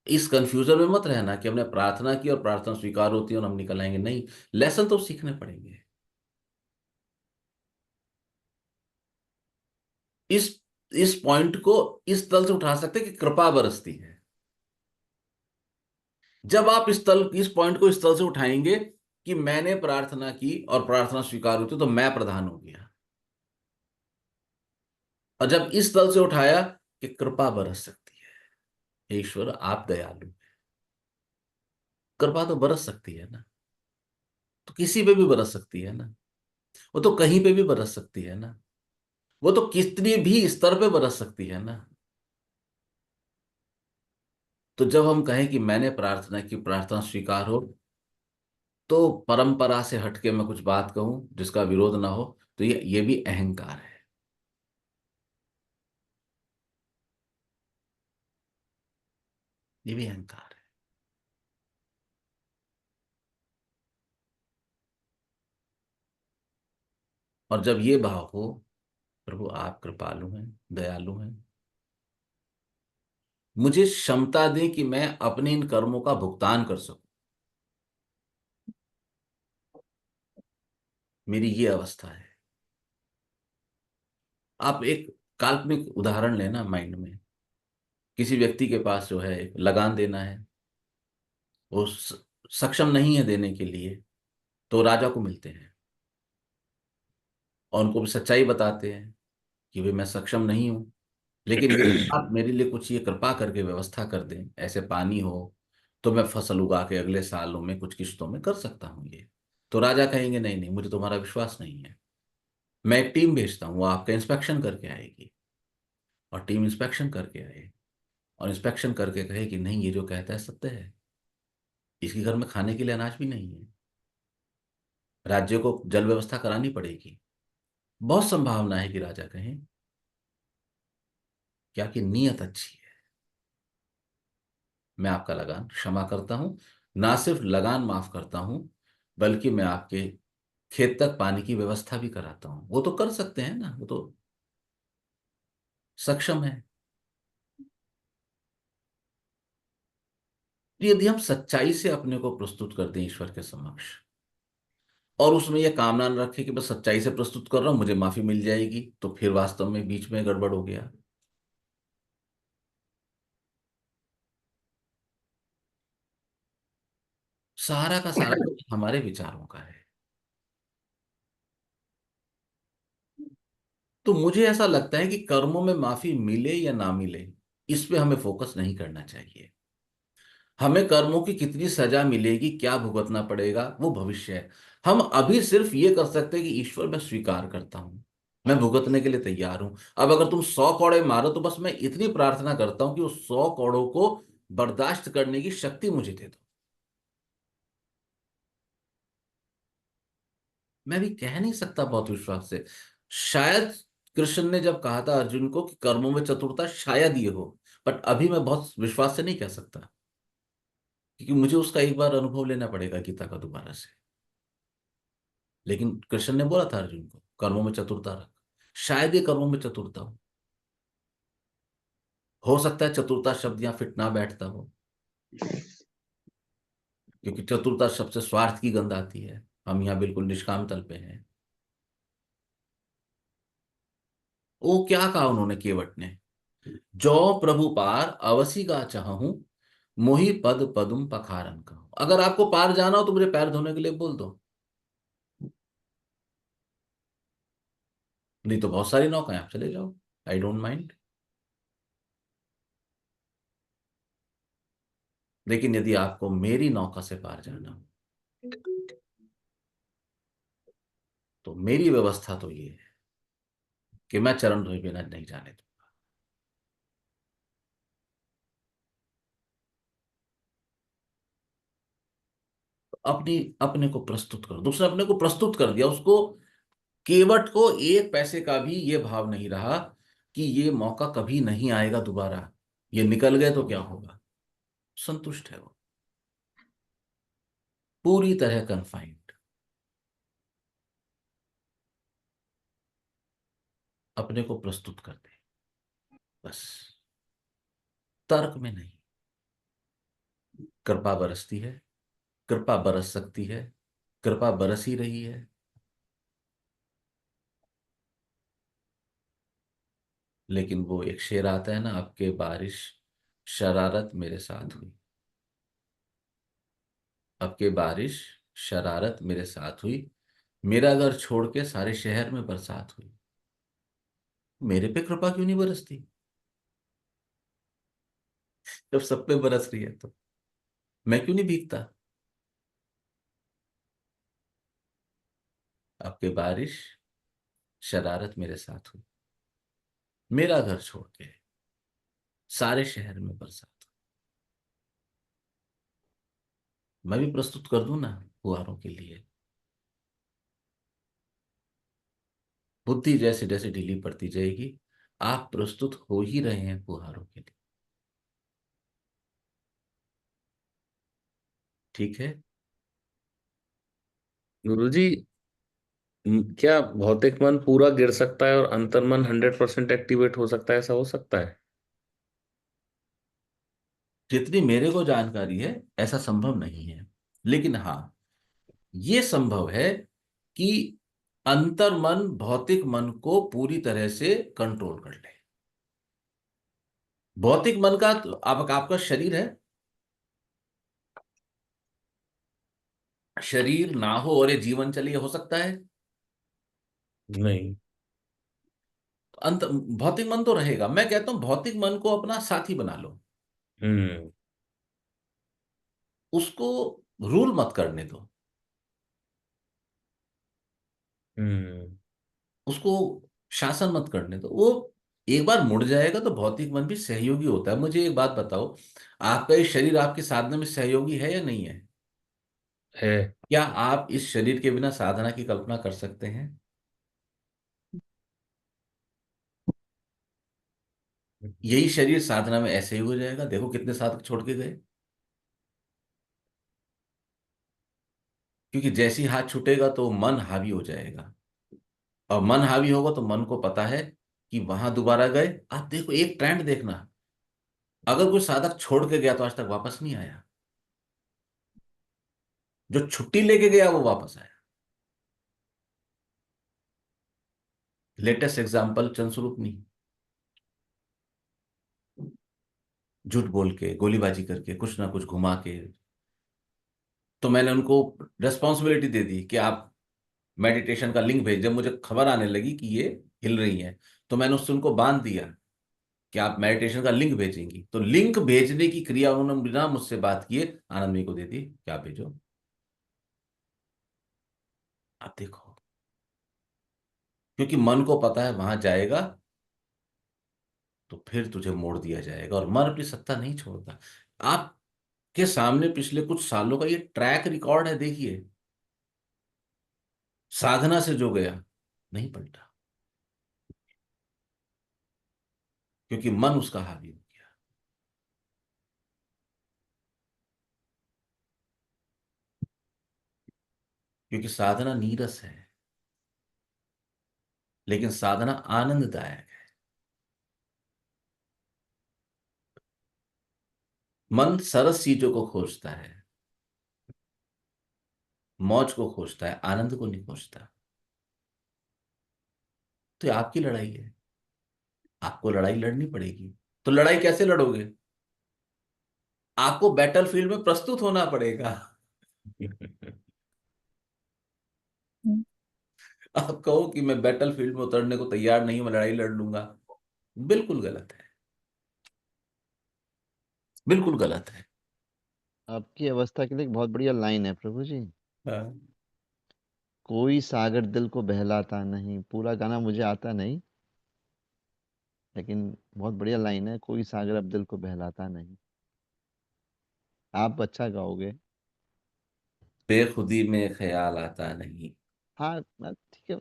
Speaker 1: इस कंफ्यूजन में मत रहना कि हमने प्रार्थना की और प्रार्थना स्वीकार होती है और हम निकल आएंगे, नहीं, लेसन तो सीखने पड़ेंगे। इस इस पॉइंट को इस तल से उठा सकते हैं कि कृपा बरसती है। जब आप इस पॉइंट को इस तल से उठाएंगे कि मैंने प्रार्थना की और प्रार्थना स्वीकार हुई, तो मैं प्रधान हो गया। और जब इस तल से उठाया कि कृपा बरस सकती है, हे ईश्वर आप दयालु हैं, कृपा तो बरस सकती है ना, तो किसी पे भी बरस सकती है ना, वो तो कहीं पे भी बरस सकती है ना, वो तो कितनी भी स्तर पे बरस सकती है ना। तो जब हम कहें कि मैंने प्रार्थना की, प्रार्थना स्वीकार हो, तो परंपरा से हटके मैं कुछ बात कहूं जिसका विरोध ना हो, तो ये भी अहंकार है। ये भी अहंकार है। और जब ये भाव हो, प्रभु आप कृपालु हैं, दयालु हैं, मुझे क्षमता दें कि मैं अपने इन कर्मों का भुगतान कर सकूं, मेरी ये अवस्था है। आप एक काल्पनिक उदाहरण लेना माइंड में, किसी व्यक्ति के पास जो है लगान देना है, वो सक्षम नहीं है देने के लिए, तो राजा को मिलते हैं और उनको भी सच्चाई बताते हैं कि भाई मैं सक्षम नहीं हूं, लेकिन यदि आप मेरे लिए कुछ ये कृपा करके व्यवस्था कर दें, ऐसे पानी हो, तो मैं फसल उगा के अगले सालों में कुछ किश्तों में कर सकता हूँ ये। तो राजा कहेंगे नहीं नहीं, मुझे तुम्हारा विश्वास नहीं है, मैं एक टीम भेजता हूँ, वो आपका इंस्पेक्शन करके आएगी। और टीम इंस्पेक्शन करके आए और इंस्पेक्शन करके कहे कि नहीं, ये जो कहता है सत्य है, इसके घर में खाने के लिए अनाज भी नहीं है, राज्य को जल व्यवस्था करानी पड़ेगी। बहुत संभावना है कि राजा कहें कि आपकी नीयत अच्छी है, मैं आपका लगान क्षमा करता हूं, ना सिर्फ लगान माफ करता हूं, बल्कि मैं आपके खेत तक पानी की व्यवस्था भी कराता हूं। वो तो कर सकते हैं ना, वो तो सक्षम है। यदि हम सच्चाई से अपने को प्रस्तुत कर दें ईश्वर के समक्ष, और उसमें यह कामना न रखे कि बस सच्चाई से प्रस्तुत कर रहा हूं, मुझे माफी मिल जाएगी, तो फिर वास्तव में बीच में गड़बड़ हो गया। सारा का सारा हमारे विचारों का है। तो मुझे ऐसा लगता है कि कर्मों में माफी मिले या ना मिले, इस पे हमें फोकस नहीं करना चाहिए। हमें कर्मों की कितनी सजा मिलेगी, क्या भुगतना पड़ेगा, वो भविष्य है। हम अभी सिर्फ ये कर सकते हैं कि ईश्वर, मैं स्वीकार करता हूं, मैं भुगतने के लिए तैयार हूं। अब अगर तुम 100 कौड़े मारो, तो बस मैं इतनी प्रार्थना करता हूं कि उस 100 कौड़ों को बर्दाश्त करने की शक्ति मुझे दे दो। मैं भी कह नहीं सकता बहुत विश्वास से। शायद कृष्ण ने जब कहा था अर्जुन को कि कर्मों में चतुरता, शायद ये हो, बट अभी मैं बहुत विश्वास से नहीं कह सकता, क्योंकि मुझे उसका एक बार अनुभव लेना पड़ेगा गीता का दोबारा से। लेकिन कृष्ण ने बोला था अर्जुन को कर्मों में चतुरता रख, शायद ये कर्मों में चतुरता हो सकता है चतुरता शब्द यहाँ फिट ना बैठता हो, क्योंकि चतुरता शब्द से स्वार्थ की गंध आती है। हम यहाँ बिल्कुल निष्काम तल पे हैं। वो क्या कहा उन्होंने केवट ने, जो प्रभु पार अवसी का चाहूं, मोहि पद पदुम पखारन कहो। अगर आपको पार जाना हो तो मुझे पैर धोने के लिए बोल दो, नहीं तो बहुत सारी नौकाएं, आप चले जाओ, आई डोंट माइंड। लेकिन यदि आपको मेरी नौका से पार जाना हो, तो मेरी व्यवस्था तो ये है कि मैं चरण धोए बिना नहीं जाने दूंगा। अपनी अपने को प्रस्तुत करो, दूसरे अपने को प्रस्तुत कर दिया उसको। केवट को एक पैसे का भी ये भाव नहीं रहा कि ये मौका कभी नहीं आएगा दोबारा, ये निकल गए तो क्या होगा। संतुष्ट है वो, पूरी तरह कन्फाइंड। अपने को प्रस्तुत कर दे बस, तर्क में नहीं। कृपा बरसती है, कृपा बरस सकती है, कृपा बरस ही रही है। लेकिन वो एक शेर आता है ना, आपके बारिश शरारत मेरे साथ हुई, आपके बारिश शरारत मेरे साथ हुई, मेरा घर छोड़ के सारे शहर में बरसात हुई। मेरे पे कृपा क्यों नहीं बरसती जब सब पे बरस रही है? तो मैं क्यों नहीं भीगता? आपके बारिश शरारत मेरे साथ हुई, मेरा घर छोड़ के सारे शहर में बरसात। मैं भी प्रस्तुत कर दूं ना फुहारों के लिए। बुद्धि जैसे जैसे ढीली पड़ती जाएगी, आप प्रस्तुत हो ही रहे हैं फुहारों के लिए। ठीक है।
Speaker 3: गुरुजी, क्या भौतिक मन पूरा गिर सकता है और अंतर्मन 100% एक्टिवेट हो सकता है? ऐसा हो सकता है?
Speaker 1: जितनी मेरे को जानकारी है ऐसा संभव नहीं है, लेकिन हाँ, ये संभव है कि अंतर्मन भौतिक मन को पूरी तरह से कंट्रोल कर ले। भौतिक मन का तो आपका शरीर है, शरीर ना हो और ये जीवन चलिए, हो सकता है?
Speaker 3: नहीं।
Speaker 1: अंत भौतिक मन तो रहेगा। मैं कहता हूं भौतिक मन को अपना साथी बना लो,
Speaker 3: हम्म।
Speaker 1: उसको रूल मत करने दो,
Speaker 3: हम्म।
Speaker 1: उसको शासन मत करने दो। वो एक बार मुड़ जाएगा तो भौतिक मन भी सहयोगी होता है। मुझे एक बात बताओ, आपका ये शरीर आपकी साधना में सहयोगी है या नहीं है?
Speaker 3: है।
Speaker 1: क्या आप इस शरीर के बिना साधना की कल्पना कर सकते हैं? यही शरीर साधना में ऐसे ही हो जाएगा। देखो कितने साधक छोड़ के गए, क्योंकि जैसे ही हाथ छूटेगा तो मन हावी हो जाएगा, और मन हावी होगा तो मन को पता है कि वहां दोबारा गए। आप देखो, एक ट्रेंड देखना, अगर कोई साधक छोड़ के गया तो आज तक वापस नहीं आया, जो छुट्टी लेके गया वो वापस आया। लेटेस्ट एग्जाम्पल चंद्रस्वरूप, झूठ बोल के, गोलीबाजी करके, कुछ ना कुछ घुमा के, तो मैंने उनको रेस्पॉन्सिबिलिटी दे दी कि आप मेडिटेशन का लिंक भेज। जब मुझे खबर आने लगी कि ये हिल रही हैं, तो मैंने उससे उनको बांध दिया कि आप मेडिटेशन का लिंक भेजेंगी। तो लिंक भेजने की क्रिया उन्होंने बिना मुझसे बात किए आनंद को दे दी, क्या भेजो। आप देखो, क्योंकि मन को पता है वहां जाएगा तो फिर तुझे मोड़ दिया जाएगा, और मन अपनी सत्ता नहीं छोड़ता। आपके सामने पिछले कुछ सालों का ये ट्रैक रिकॉर्ड है, देखिए। साधना से जो गया नहीं पलटा, क्योंकि मन उसका हावी हो गया। क्योंकि साधना नीरस है, लेकिन साधना आनंददायक है। मन सरस चीजों को खोजता है, मौज को खोजता है, आनंद को नहीं खोजता। तो ये आपकी लड़ाई है, आपको लड़ाई लड़नी पड़ेगी। तो लड़ाई कैसे लड़ोगे? आपको बैटलफील्ड में प्रस्तुत होना पड़ेगा।
Speaker 2: हम्म,
Speaker 1: आप कहो कि मैं बैटलफील्ड में उतरने को तैयार नहीं हूं, मैं लड़ाई लड़ लूंगा, बिल्कुल गलत है, बिल्कुल गलत है।
Speaker 6: आपकी अवस्था के लिए एक बहुत बढ़िया लाइन है प्रभु जी।
Speaker 1: हाँ।
Speaker 6: कोई सागर दिल को बहलाता नहीं, पूरा गाना मुझे आता नहीं, लेकिन बहुत बढ़िया लाइन है, कोई सागर अब दिल को बहलाता नहीं। आप अच्छा गाओगे।
Speaker 1: बेखुदी में ख्याल आता नहीं।
Speaker 6: हाँ, ठीक है।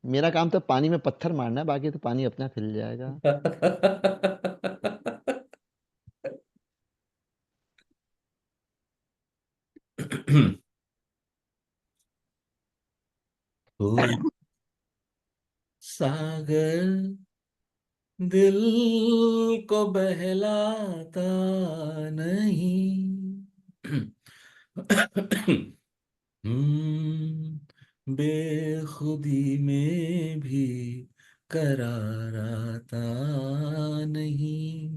Speaker 6: मेरा काम तो पानी में पत्थर मारना है, बाकी तो पानी अपने आप हिल जाएगा।
Speaker 1: कोई सागर दिल को बहलाता नहीं। बेखुदी में भी करार आता नहीं।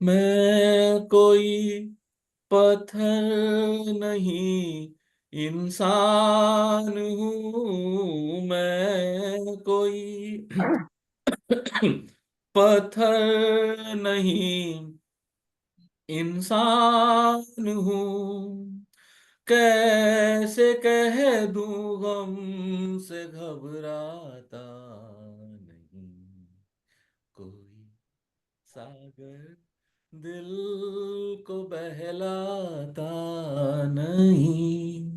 Speaker 1: मैं कोई पत्थर नहीं, इंसान हूं मैं। कोई पत्थर नहीं, इंसान हूं। कैसे कह दूं गम से घबराता नहीं। कोई सागर दिल को बहलाता नहीं।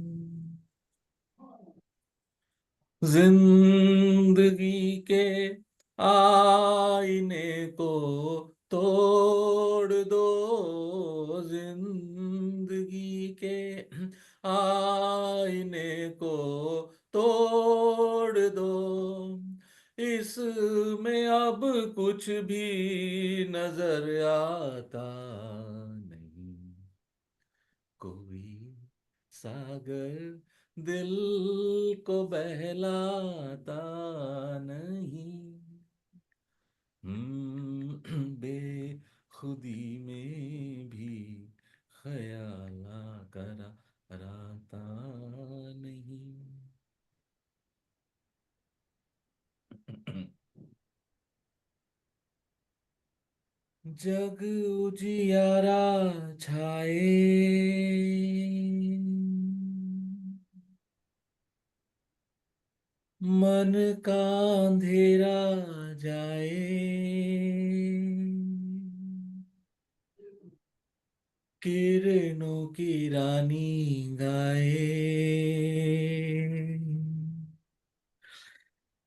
Speaker 1: जिंदगी के आईने को तोड़ दो, जिंदगी के आईने को तोड़ दो। इसमें अब कुछ भी नजर आता नहीं। कोई सागर दिल को बहलाता नहीं। जग उजियारा छाए, मन का अंधेरा जाए, किरणों की रानी गाए,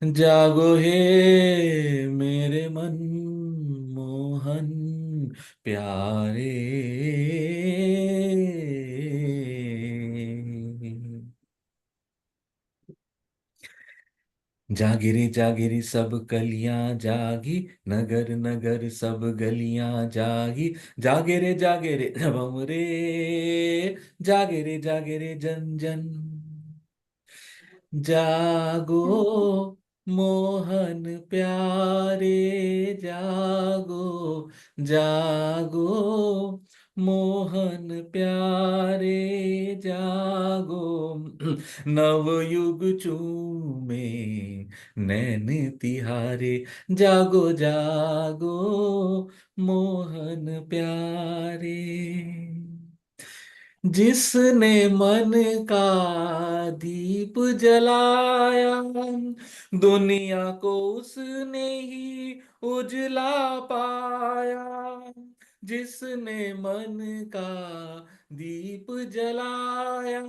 Speaker 1: जागो हे मेरे मन मोहन प्यारे। जागी रे जागी रे सब कलियां जागी, नगर नगर सब गलियां जागी, जागे रे बम रे, जागे रे जन जन, जागो मोहन प्यारे, जागो जागो मोहन प्यारे, जागो नवयुग चूमे नैन तिहारे, जागो जागो मोहन प्यारे। जिसने मन का दीप जलाया, दुनिया को उसने ही उजला पाया। जिसने मन का दीप जलाया,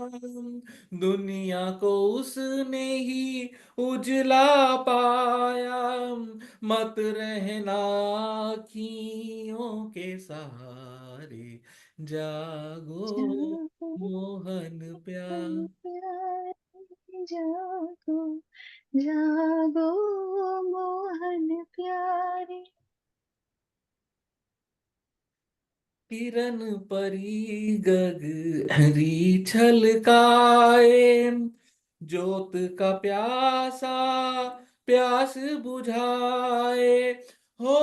Speaker 1: दुनिया को उसने ही उजला पाया। मत रहना आँखियों के सहारे, जागो
Speaker 2: जागो
Speaker 1: मोहन
Speaker 2: मन
Speaker 1: प्यार।
Speaker 2: प्यारे, जागो जागो मोहन प्यारे।
Speaker 1: किरण परी गगरी छलकाए, ज्योत का प्यासा प्यास बुझाए, हो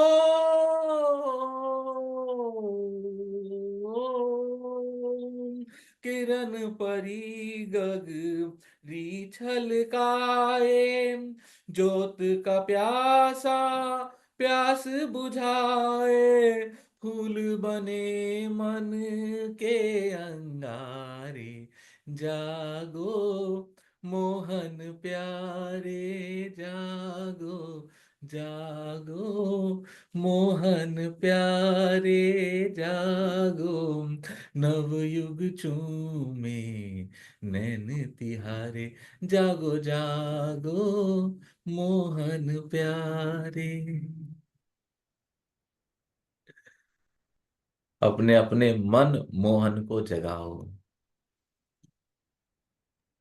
Speaker 1: किरण परी गगरी छलकाए, ज्योत का प्यासा प्यास बुझाए, फूल बने मन के अंगारे, जागो मोहन प्यारे, जागो जागो मोहन प्यारे, जागो नवयुग चूमे नैन तिहारे, जागो जागो मोहन प्यारे। अपने अपने मन मोहन को जगाओ,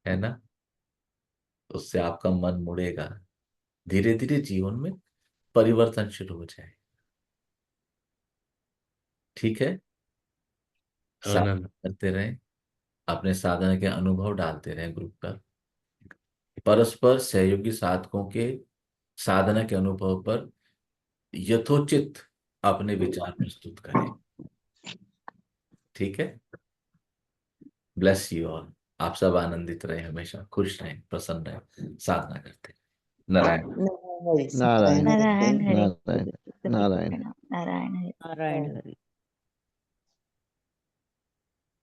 Speaker 1: है ना। उससे आपका मन मुड़ेगा, धीरे धीरे जीवन में परिवर्तन शुरू हो जाए। ठीक है, साधना
Speaker 3: आनंद।
Speaker 1: करते रहें, अपने साधना के अनुभव डालते रहें ग्रुप पर, परस्पर सहयोगी साधकों के साधना के अनुभव पर यथोचित अपने विचार प्रस्तुत करें। ठीक है, ब्लेस यू ऑल। आप सब आनंदित रहे, हमेशा खुश रहें, प्रसन्न रहें, साधना करते रहें। नारायण।
Speaker 5: नारायण हरि
Speaker 6: नारायण
Speaker 2: नारायण हरि।
Speaker 6: नारायण नारायण।
Speaker 2: प्रणाम, नारायण हरि।
Speaker 7: नारायण हरि।